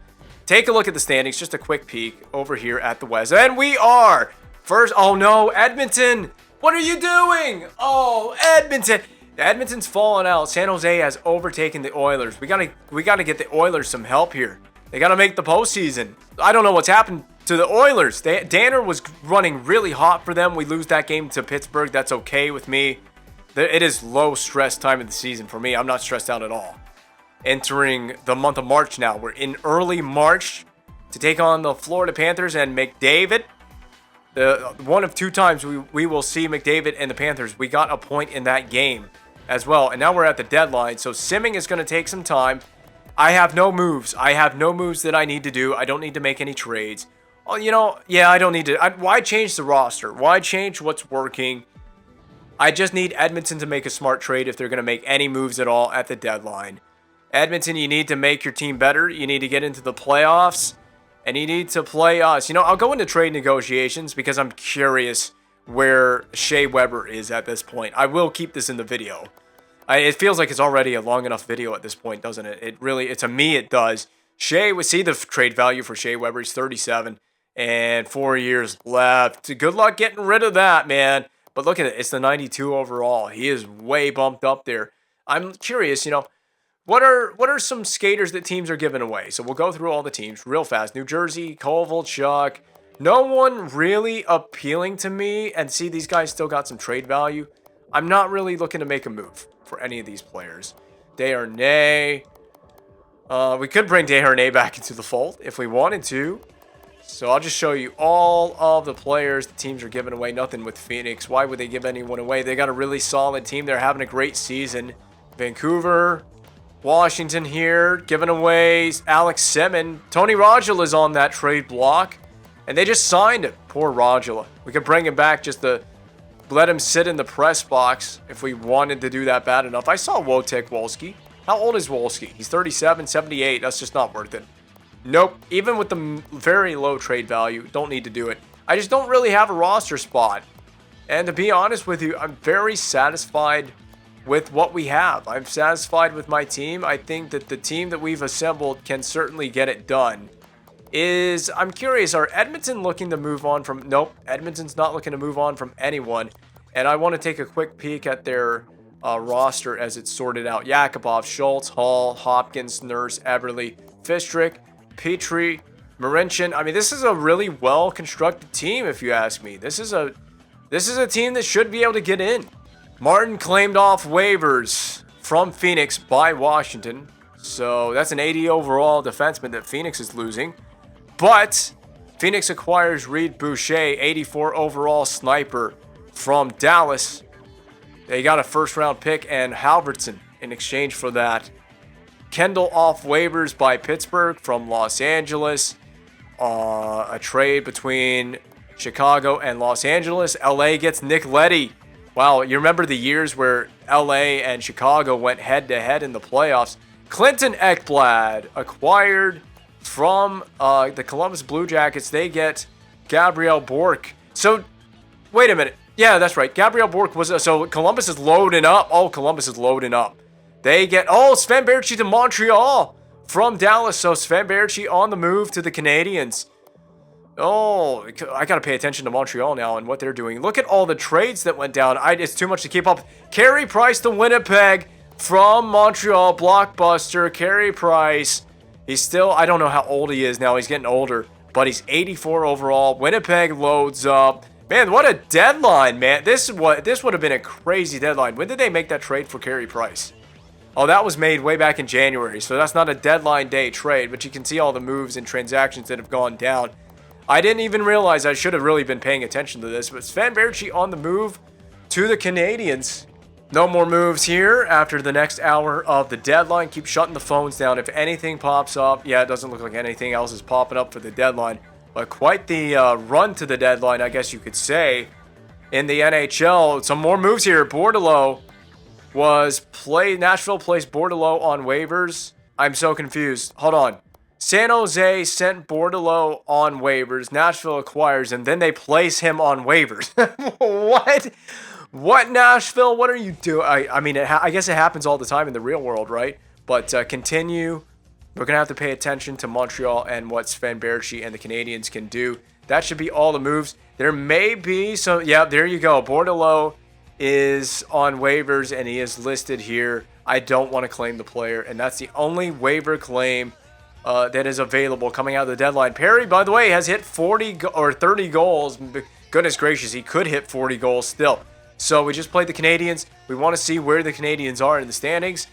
Take a look at the standings. Just a quick peek over here at the West. And we are first. Oh, no. Edmonton. What are you doing? Oh, Edmonton. Edmonton's fallen out. San Jose has overtaken the Oilers. We gotta get the Oilers some help here. They got to make the postseason. I don't know what's happened to the Oilers. Danner was running really hot for them. We lose that game to Pittsburgh. That's okay with me. It is low stress time of the season for me. I'm not stressed out at all. Entering the month of March now. We're in early March to take on the Florida Panthers and McDavid. One of 2 times we will see McDavid and the Panthers. We got a point in that game as well. And now we're at the deadline. So simming is going to take some time. I have no moves. I have no moves that I need to do. I don't need to make any trades. Oh, yeah, I don't need to. Why change the roster? Why change what's working? I just need Edmonton to make a smart trade if they're going to make any moves at all at the deadline. Edmonton, you need to make your team better. You need to get into the playoffs. And you need to play us. I'll go into trade negotiations because I'm curious where Shea Weber is at this point. I will keep this in the video. It feels like it's already a long enough video at this point, doesn't it? To me, it does. We see the trade value for Shea Weber. He's 37 and 4 years left. Good luck getting rid of that, man. But look at it. It's the 92 overall. He is way bumped up there. I'm curious, what are some skaters that teams are giving away? So we'll go through all the teams real fast. New Jersey, Kovalchuk. No one really appealing to me. And see, these guys still got some trade value. I'm not really looking to make a move for any of these players. Desharnais. We could bring Desharnais back into the fold if we wanted to. So I'll just show you all of the players the teams are giving away. Nothing with Phoenix. Why would they give anyone away? They got a really solid team. They're having a great season. Vancouver, Washington here, giving away Alex Semin. Tony Rodula is on that trade block. And they just signed him. Poor Rodula. We could bring him back just to let him sit in the press box if we wanted to do that bad enough. I saw Wojtek Wolski. How old is Wolski? He's 37, 78. That's just not worth it. Nope. Even with the very low trade value, don't need to do it. I just don't really have a roster spot. And to be honest with you, I'm very satisfied with what we have. I'm satisfied with my team. I think that the team that we've assembled can certainly get it done. I'm curious, are Edmonton looking to move on from... Nope, Edmonton's not looking to move on from anyone. And I want to take a quick peek at their roster as it's sorted out. Yakupov, Schultz, Hall, Hopkins, Nurse, Everly, Fistrick, Petrie, Marincin. I mean, this is a really well-constructed team, if you ask me. This is a team that should be able to get in. Martin claimed off waivers from Phoenix by Washington. So that's an 80 overall defenseman that Phoenix is losing. But Phoenix acquires Reed Boucher, 84 overall sniper from Dallas. They got a first-round pick and Halverson in exchange for that. Kendall off waivers by Pittsburgh from Los Angeles. A trade between Chicago and Los Angeles. LA gets Nick Leddy. Wow, you remember the years where LA and Chicago went head-to-head in the playoffs. Clinton Ekblad acquired from the Columbus Blue Jackets. They get Gabriel Bourque. So, wait a minute. Yeah, that's right. Gabriel Bourque was... so, Columbus is loading up. Oh, Columbus is loading up. They get... oh, Sven Baertschi to Montreal from Dallas. So, Sven Baertschi on the move to the Canadiens. Oh, I got to pay attention to Montreal now and what they're doing. Look at all the trades that went down. It's too much to keep up. Carey Price to Winnipeg from Montreal. Blockbuster. Carey Price. He's still... I don't know how old he is now. He's getting older. But he's 84 overall. Winnipeg loads up. Man, what a deadline, man. This would have been a crazy deadline. When did they make that trade for Carey Price? Oh, that was made way back in January. So that's not a deadline day trade. But you can see all the moves and transactions that have gone down. I didn't even realize I should have really been paying attention to this. But Sven Baertschi on the move to the Canadiens. No more moves here after the next hour of the deadline. Keep shutting the phones down. If anything pops up, yeah, it doesn't look like anything else is popping up for the deadline. But quite the run to the deadline, I guess you could say, in the NHL. Some more moves here. Bordelot Nashville placed Bordelot on waivers. I'm so confused. Hold on. San Jose sent Bordelot on waivers. Nashville acquires him. Then they place him on waivers. What? What, Nashville? What are you doing? I mean, I guess it happens all the time in the real world, right? But continue. We're going to have to pay attention to Montreal and what Sven Baertschi and the Canadiens can do. That should be all the moves. There may be some... yeah, there you go. Bordelot is on waivers, and he is listed here. I don't want to claim the player, and that's the only waiver claim that is available coming out of the deadline. Perry, by the way, has hit 40 or 30 goals. Goodness gracious, he could hit 40 goals still. So we just played the Canadiens. We want to see where the Canadiens are in the standings.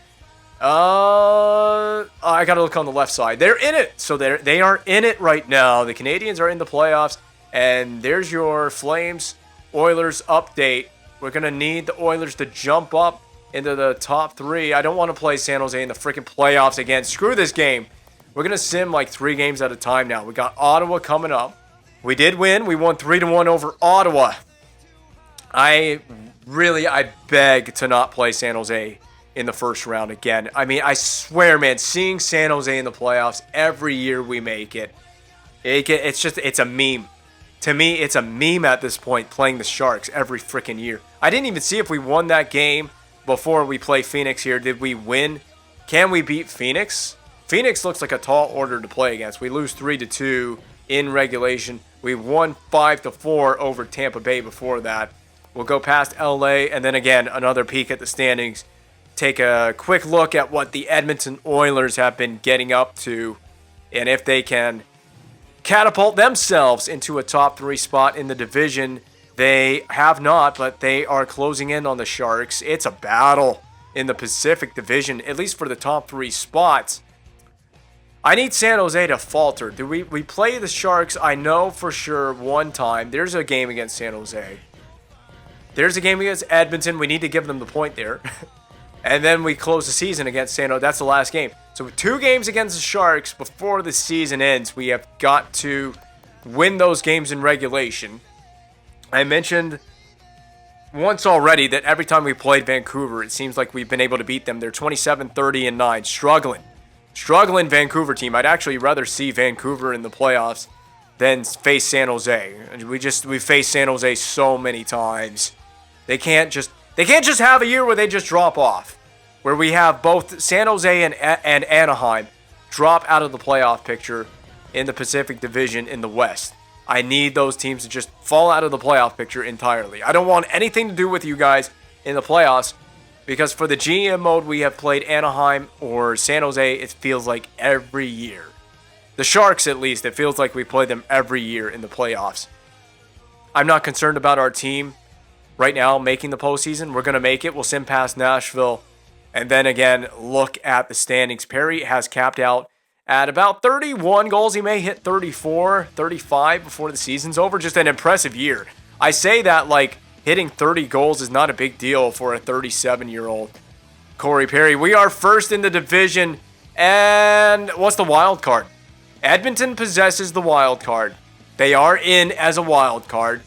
I got to look on the left side. They're in it. So they are in it right now. The Canadiens are in the playoffs. And there's your Flames Oilers update. We're going to need the Oilers to jump up into the top 3. I don't want to play San Jose in the freaking playoffs again. Screw this game. We're going to sim like 3 games at a time now. We got Ottawa coming up. We did win. We won 3-1 over Ottawa. I beg to not play San Jose in the first round again. I mean, I swear, man, seeing San Jose in the playoffs every year we make it, it's a meme. To me, it's a meme at this point, playing the Sharks every freaking year. I didn't even see if we won that game before we play Phoenix here. Did we win? Can we beat Phoenix? Phoenix looks like a tall order to play against. We lose 3-2 in regulation. We won 5-4 over Tampa Bay before that. We'll go past LA, and then again, another peek at the standings. Take a quick look at what the Edmonton Oilers have been getting up to, and if they can catapult themselves into a top 3 spot in the division. They have not, but they are closing in on the Sharks. It's a battle in the Pacific Division, at least for the top 3 spots. I need San Jose to falter. Do we play the Sharks? I know for sure one time. There's a game against San Jose. There's a game against Edmonton. We need to give them the point there. And then we close the season against San Jose. That's the last game. So with 2 games against the Sharks before the season ends, we have got to win those games in regulation. I mentioned once already that every time we played Vancouver, it seems like we've been able to beat them. They're 27-30-9, struggling Vancouver team. I'd actually rather see Vancouver in the playoffs than face San Jose. We faced San Jose so many times. They can't just have a year where they just drop off, where we have both San Jose and Anaheim drop out of the playoff picture in the Pacific Division in the West. I need those teams to just fall out of the playoff picture entirely. I don't want anything to do with you guys in the playoffs, because for the GM mode, we have played Anaheim or San Jose, it feels like every year. The Sharks, at least, it feels like we play them every year in the playoffs. I'm not concerned about our team right now making the postseason. We're going to make it. We'll send past Nashville. And then again, look at the standings. Perry has capped out at about 31 goals. He may hit 34, 35 before the season's over. Just an impressive year. I say that like hitting 30 goals is not a big deal for a 37-year-old Corey Perry. We are first in the division. And what's the wild card? Edmonton possesses the wild card. They are in as a wild card,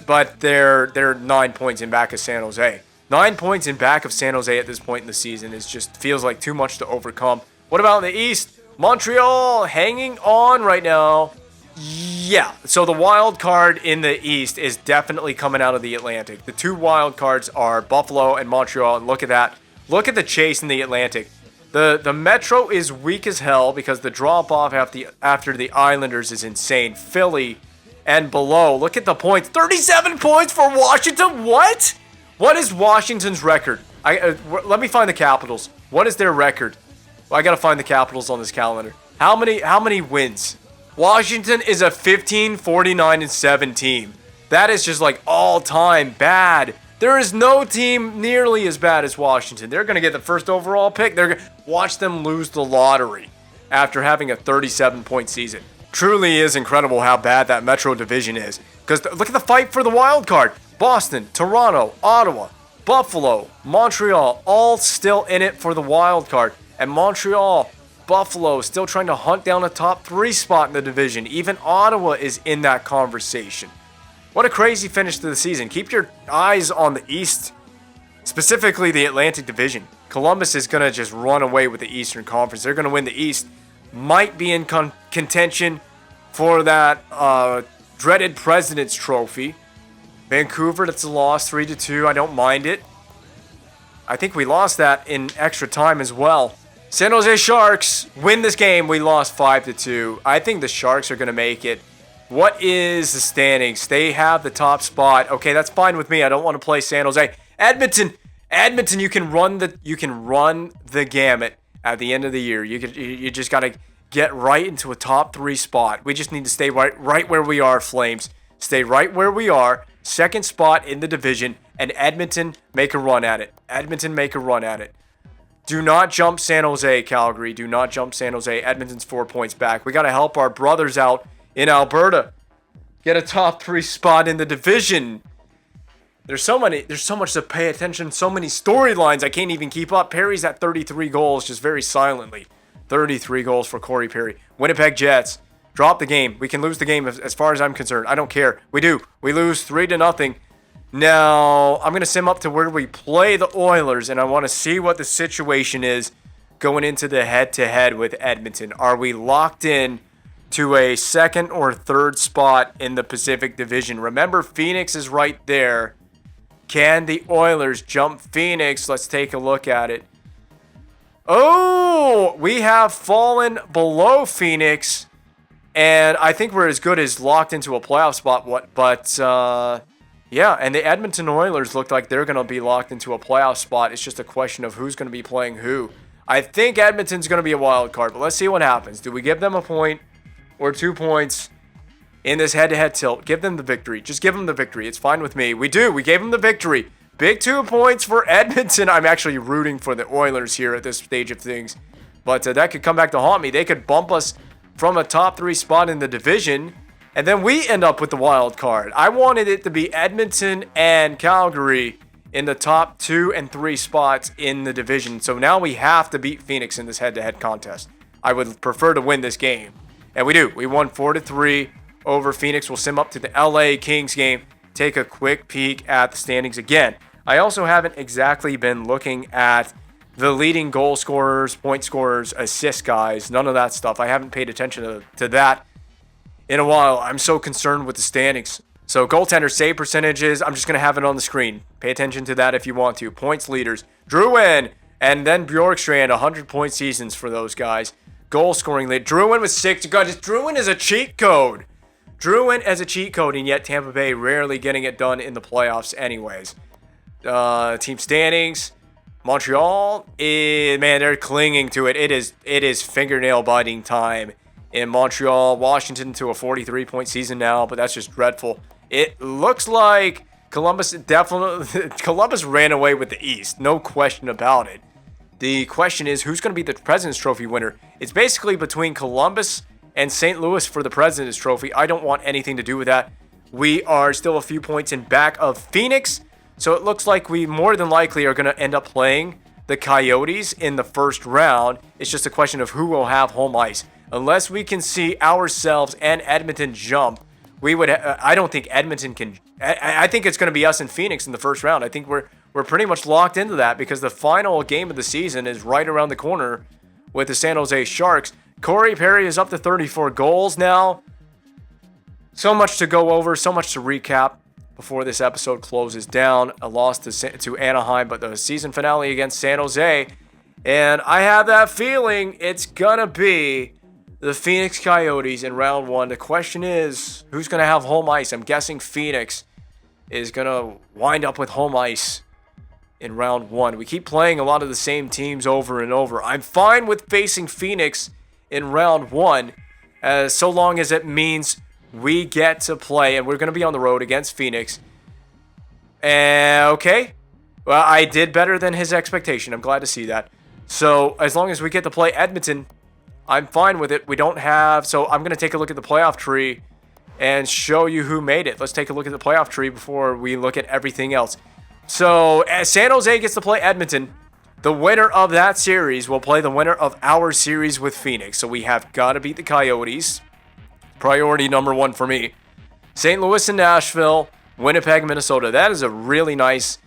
but they're 9 points in back of San Jose. 9 points in back of San Jose at this point in the season is just feels like too much to overcome. What about in the East? Montreal hanging on right now. Yeah, so the wild card in the East is definitely coming out of the Atlantic. The two wild cards are Buffalo and Montreal, and look at that. Look at the chase in the Atlantic. The Metro is weak as hell because the drop-off after the Islanders is insane. Philly and below. Look at the points. 37 points for Washington. What? What is Washington's record? Let me find the Capitals. What is their record? Well, I got to find the Capitals on this calendar. How many wins? Washington is a 15-49-7 team. That is just like all-time bad. There is no team nearly as bad as Washington. They're going to get the first overall pick. Watch them lose the lottery after having a 37-point season. Truly is incredible how bad that Metro division is. Because look at the fight for the wild card. Boston, Toronto, Ottawa, Buffalo, Montreal, all still in it for the wild card. And Montreal, Buffalo still trying to hunt down a top 3 spot in the division. Even Ottawa is in that conversation. What a crazy finish to the season. Keep your eyes on the East, specifically the Atlantic Division. Columbus is going to just run away with the Eastern Conference. They're going to win the East. Might be in contention for that dreaded President's Trophy. Vancouver, that's a loss, 3-2. I don't mind it. I think we lost that in extra time as well. San Jose Sharks win this game. We lost 5-2. I think the Sharks are going to make it. What is the standings? They have the top spot. Okay, that's fine with me. I don't want to play San Jose. Edmonton, you can run the gamut at the end of the year. You just got to get right into a top 3 spot. We just need to stay right where we are, Flames. Stay right where we are. Second spot in the division, and Edmonton make a run at it. Do not jump San Jose, Calgary. Do not jump San Jose. Edmonton's 4 points back. We got to help our brothers out in Alberta. Get a top 3 spot in the division. There's so much to pay attention, so many storylines I can't even keep up. Perry's at 33 goals, just very silently. 33 goals for Corey Perry. Winnipeg Jets, drop the game. We can lose the game as far as I'm concerned. I don't care. We do. We lose 3-0. Now, I'm going to sim up to where we play the Oilers, and I want to see what the situation is going into the head-to-head with Edmonton. Are we locked in to a second or third spot in the Pacific Division? Remember, Phoenix is right there. Can the Oilers jump Phoenix? Let's take a look at it. Oh, we have fallen below Phoenix, and I think we're as good as locked into a playoff spot. Yeah, and the Edmonton Oilers look like they're going to be locked into a playoff spot. It's just a question of who's going to be playing who. I think Edmonton's going to be a wild card, but let's see what happens. Do we give them a point or 2 points in this head-to-head tilt? Give them the victory. Just give them the victory. It's fine with me. We do. We gave them the victory. Big 2 points for Edmonton. I'm actually rooting for the Oilers here at this stage of things, but that could come back to haunt me. They could bump us from a top 3 spot in the division, and then we end up with the wild card. I wanted it to be Edmonton and Calgary in the top 2 and 3 spots in the division. So now we have to beat Phoenix in this head-to-head contest. I would prefer to win this game. And we do. We won 4-3 over Phoenix. We'll sim up to the LA Kings game. Take a quick peek at the standings again. I also haven't exactly been looking at the leading goal scorers, point scorers, assist guys. None of that stuff. I haven't paid attention to that in a while. I'm so concerned with the standings. So goaltender save percentages, I'm just going to have it on the screen. Pay attention to that if you want to. Points leaders, Drouin, and then Bjorkstrand, 100-point seasons for those guys. Goal scoring lead, Drouin with 6. God, Drouin is a cheat code. Drouin as a cheat code, and yet Tampa Bay rarely getting it done in the playoffs anyways. Team standings, Montreal, man, they're clinging to it. It is fingernail biting time in Montreal. Washington to a 43-point season now, but that's just dreadful. It looks like Columbus ran away with the East. No question about it. The question is, who's going to be the President's Trophy winner? It's basically between Columbus and St. Louis for the President's Trophy. I don't want anything to do with that. We are still a few points in back of Phoenix, so it looks like we more than likely are going to end up playing the Coyotes in the first round. It's just a question of who will have home ice. Unless we can see ourselves and Edmonton jump, I don't think Edmonton can. I think it's going to be us and Phoenix in the first round. I think we're pretty much locked into that because the final game of the season is right around the corner with the San Jose Sharks. Corey Perry is up to 34 goals now. So much to go over, so much to recap before this episode closes down. A loss to Anaheim, but the season finale against San Jose. And I have that feeling it's going to be the Phoenix Coyotes in round one. The question is, who's going to have home ice? I'm guessing Phoenix is going to wind up with home ice in round one. We keep playing a lot of the same teams over and over. I'm fine with facing Phoenix in round one, so long as it means we get to play, and we're going to be on the road against Phoenix. Okay. Well, I did better than his expectation. I'm glad to see that. So, as long as we get to play Edmonton, I'm fine with it. We don't have... So, I'm going to take a look at the playoff tree and show you who made it. Let's take a look at the playoff tree before we look at everything else. So, as San Jose gets to play Edmonton, the winner of that series will play the winner of our series with Phoenix. So, we have got to beat the Coyotes. Priority number one for me. St. Louis and Nashville, Winnipeg, Minnesota. That is a really nice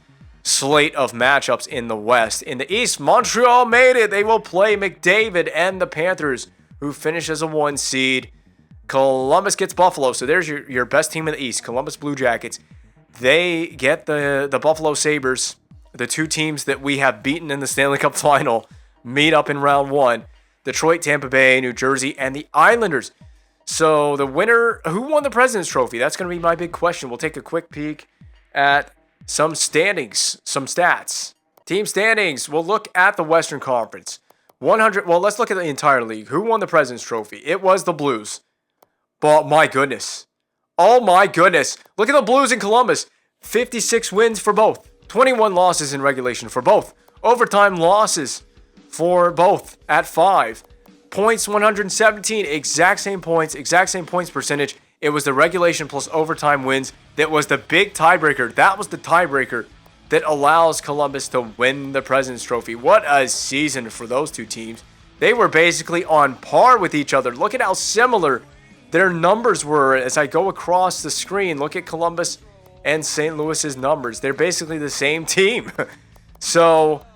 slate of matchups in the West. In the East, Montreal made it. They will play McDavid and the Panthers, who finish as a 1 seed. Columbus gets Buffalo. So there's your best team in the East, Columbus Blue Jackets. They get the Buffalo Sabres, the two teams that we have beaten in the Stanley Cup Final, meet up in round one. Detroit, Tampa Bay, New Jersey, and the Islanders. So the winner, who won the President's Trophy? That's going to be my big question. We'll take a quick peek at some standings, some stats. Team standings. We'll look at the Western Conference. Let's look at the entire league. Who won the President's Trophy? It was the Blues. But my goodness. Oh my goodness. Look at the Blues in Columbus. 56 wins for both. 21 losses in regulation for both. Overtime losses for both at 5. Points 117, exact same points percentage. It was the regulation plus overtime wins that was the big tiebreaker. That was the tiebreaker that allows Columbus to win the President's Trophy. What a season for those two teams. They were basically on par with each other. Look at how similar their numbers were as I go across the screen. Look at Columbus and St. Louis's numbers. They're basically the same team. So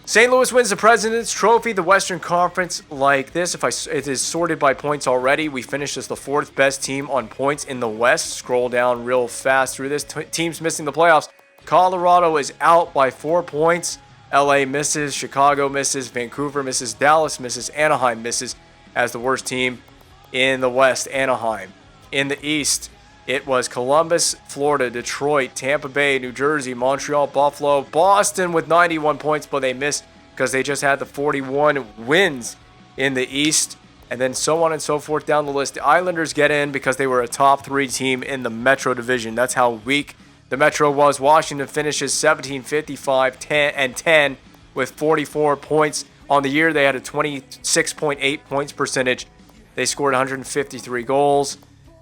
St. Louis wins the President's Trophy, the Western Conference, like this. It is sorted by points already. We finished as the 4th best team on points in the West. Scroll down real fast through this. Teams missing the playoffs. Colorado is out by 4 points. LA misses. Chicago misses. Vancouver misses. Dallas misses. Anaheim misses as the worst team in the West, Anaheim. In the East, it was Columbus, Florida, Detroit, Tampa Bay, New Jersey, Montreal, Buffalo, Boston with 91 points, but they missed because they just had the 41 wins in the East, and then so on and so forth down the list. The Islanders get in because they were a top 3 team in the Metro Division. That's how weak the Metro was. Washington finishes 17-55-10 with 44 points. On the year, they had a 26.8 points percentage. They scored 153 goals.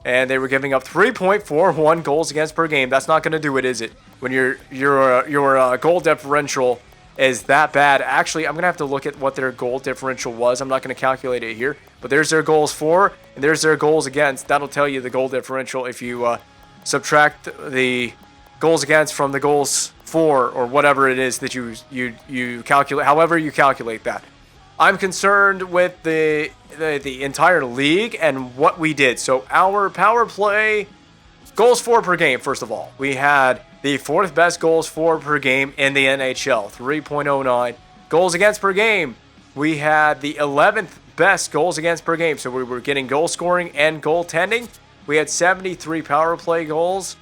And they were giving up 3.41 goals against per game. That's not going to do it, is it? When your goal differential is that bad. Actually, I'm going to have to look at what their goal differential was. I'm not going to calculate it here. But there's their goals for, and there's their goals against. That'll tell you the goal differential if you subtract the goals against from the goals for, or whatever it is that you calculate. However you calculate that. I'm concerned with the entire league and what we did. So our power play, goals for per game, first of all. We had the 4th best goals for per game in the NHL, 3.09. Goals against per game, we had the 11th best goals against per game. So we were getting goal scoring and goaltending. We had 73 power play goals.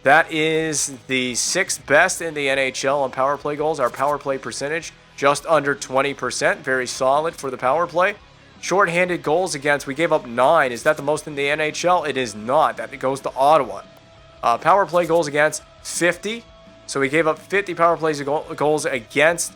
That is the 6th best in the NHL on power play goals. Our power play percentage, just under 20%. Very solid for the power play. Shorthanded goals against, we gave up 9. Is that the most in the NHL? It is not. That goes to Ottawa. Power play goals against, 50. So we gave up 50 power plays goals against.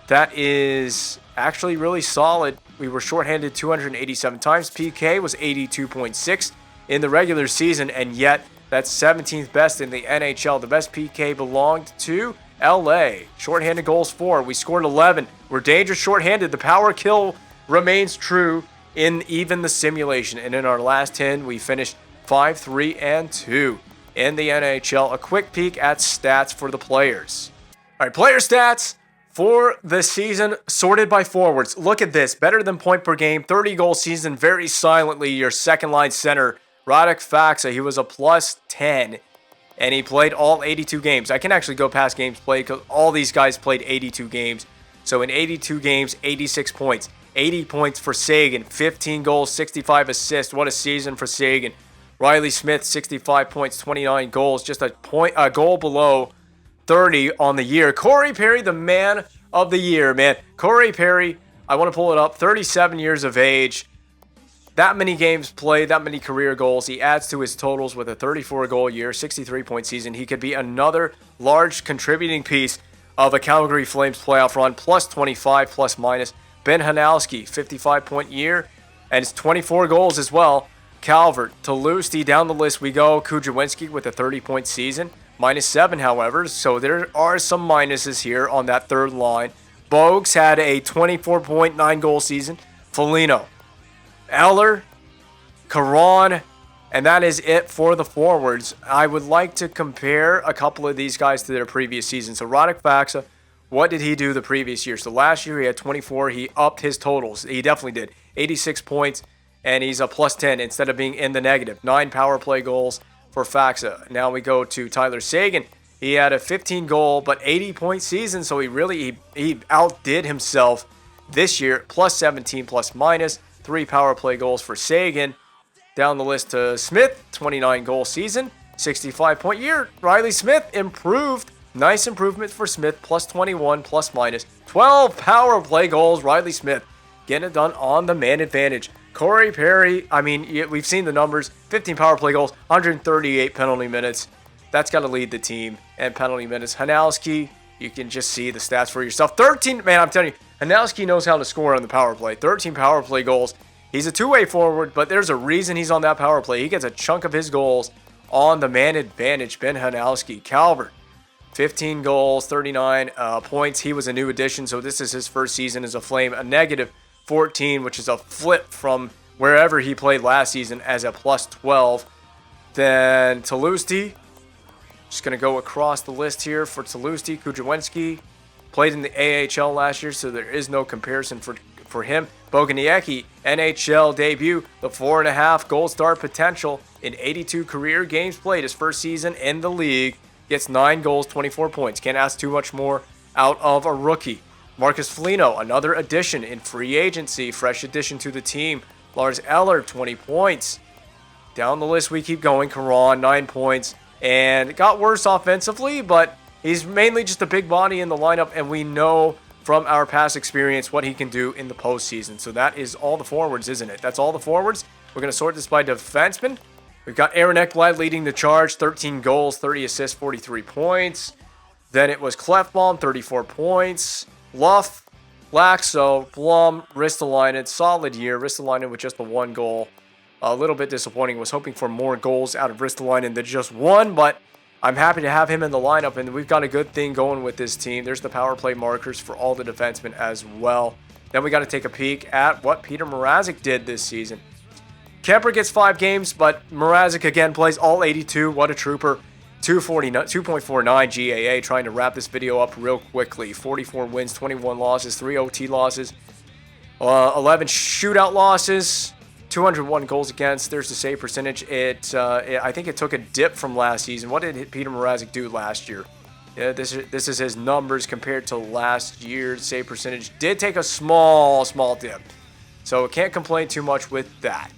That is actually really solid. We were shorthanded 287 times. PK was 82.6 in the regular season, and yet that's 17th best in the NHL. The best PK belonged to LA. Shorthanded goals 4. We scored 11. We're dangerous shorthanded. The power kill remains true in even the simulation. And in our last 10, we finished 5-3-2 in the NHL. A quick peek at stats for the players. All right, player stats for the season sorted by forwards. Look at this. Better than point per game. 30-goal season very silently. Your second-line center, Radek Faksa, he was a plus 10. And he played all 82 games. I can actually go past games played because all these guys played 82 games. So in 82 games, 86 points. 80 points for Sagan. 15 goals, 65 assists. What a season for Sagan. Riley Smith, 65 points, 29 goals. Just a goal below 30 on the year. Corey Perry, the man of the year, man. Corey Perry, I want to pull it up. 37 years of age. That many games played, that many career goals. He adds to his totals with a 34-goal year, 63-point season. He could be another large contributing piece of a Calgary Flames playoff run, plus 25, plus minus. Ben Hanowski, 55-point year, and it's 24 goals as well. Calvert, Toulouse, down the list we go. Kudrowinski with a 30-point season, minus 7, however. So there are some minuses here on that third line. Bogues had a 24.9-goal season. Foligno, Eller, Caron, and that is it for the forwards. I would like to compare a couple of these guys to their previous season. So Radek Faksa, what did he do the previous year? So last year he had 24. He upped his totals. He definitely did. 86 points, and he's a plus 10 instead of being in the negative. 9 power play goals for Faksa. Now we go to Tyler Sagan. He had a 15-goal but 80-point season, so he outdid himself this year. Plus 17, plus minus. 3 power play goals for Sagan. Down the list to Smith, 29-goal season, 65-point year. Riley Smith improved. Nice improvement for Smith, plus 21, plus minus. 12 power play goals. Riley Smith getting it done on the man advantage. Corey Perry, I mean, we've seen the numbers. 15 power play goals, 138 penalty minutes. That's got to lead the team. And penalty minutes. Hanowski, you can just see the stats for yourself. 13, man, I'm telling you, Hanowski knows how to score on the power play. 13 power play goals. He's a two-way forward, but there's a reason he's on that power play. He gets a chunk of his goals on the man advantage. Ben Hanowski. Calvert, 15 goals, 39 points. He was a new addition, so this is his first season as a Flame. A negative 14, which is a flip from wherever he played last season as a plus 12. Then Toulouse, just going to go across the list here for Toulouse. Kudrowinski played in the AHL last year, so there is no comparison for him. Boguniecki, NHL debut, the 4.5 goal star potential in 82 career games played. His first season in the league, gets 9 goals, 24 points. Can't ask too much more out of a rookie. Marcus Foligno, another addition in free agency, fresh addition to the team. Lars Eller, 20 points. Down the list we keep going. Caron, 9 points. And it got worse offensively, but he's mainly just a big body in the lineup, and we know from our past experience what he can do in the postseason. So that is all the forwards, isn't it? That's all the forwards. We're going to sort this by defenseman. We've got Aaron Ekblad leading the charge, 13 goals, 30 assists, 43 points. Then it was Klefbom, 34 points. Luff, Laxo, Blum, Ristolainen, solid year. Ristolainen with just the 1 goal. A little bit disappointing. Was hoping for more goals out of Ristolainen than just 1, but I'm happy to have him in the lineup, and we've got a good thing going with this team. There's the power play markers for all the defensemen as well. Then we got to take a peek at what Peter Mrazek did this season. Kemper gets 5 games, but Mrazek again plays all 82. What a trooper. 2.49 GAA. Trying to wrap this video up real quickly. 44 wins, 21 losses, 3 OT losses, 11 shootout losses, 201 goals against. There's the save percentage. I think it took a dip from last season. What did Peter Mrazek do last year? Yeah, this is his numbers compared to last year's save percentage. Did take a small dip. So can't complain too much with that.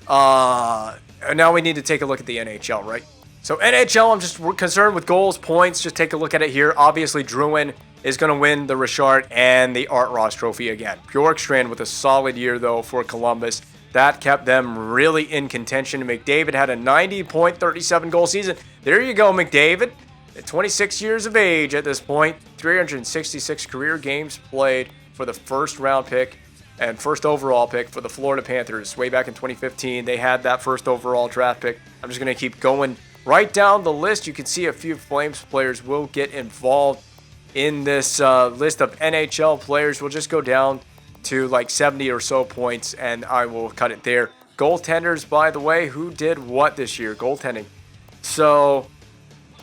Now we need to take a look at the NHL, right? So NHL, I'm just concerned with goals, points. Just take a look at it here. Obviously, Drouin is going to win the Richard and the Art Ross Trophy again. Bjorkstrand with a solid year, though, for Columbus. That kept them really in contention. McDavid had a 90.37 goal season. There you go, McDavid. At 26 years of age at this point, 366 career games played for the first round pick and first overall pick for the Florida Panthers. Way back in 2015, they had that first overall draft pick. I'm just going to keep going right down the list. You can see a few Flames players will get involved in this list of NHL players. We'll just go down to like 70 or so points, and I will cut it there. Goaltenders, by the way, who did what this year? Goaltending. So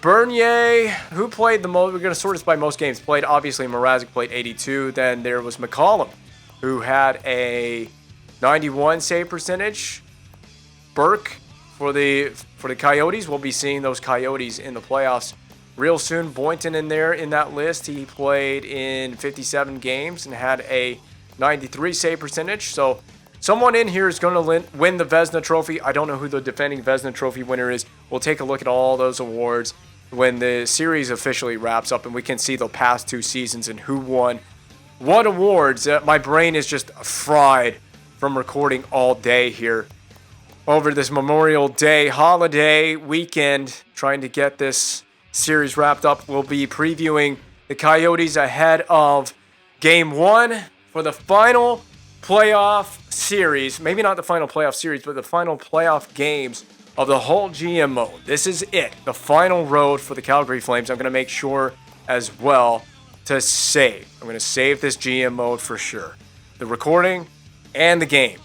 Bernier, who played the most? We're going to sort this by most games played. Obviously, Mrazek played 82. Then there was McCollum, who had a 91 save percentage. Burke for the Coyotes. We'll be seeing those Coyotes in the playoffs real soon. Boynton in there in that list. He played in 57 games and had a 93 save percentage. So someone in here is going to win the Vezina Trophy. I don't know who the defending Vezina Trophy winner is. We'll take a look at all those awards when the series officially wraps up and we can see the past 2 seasons and who won what awards. My brain is just fried from recording all day here over this Memorial Day holiday weekend, trying to get this series wrapped up. We'll be previewing the Coyotes ahead of Game 1 for the final playoff series. Maybe not the final playoff series, but the final playoff games of the whole GM mode. This is it, the final road for the Calgary Flames. I'm going to make sure as well to save. I'm going to save this GM mode for sure. The recording and the game.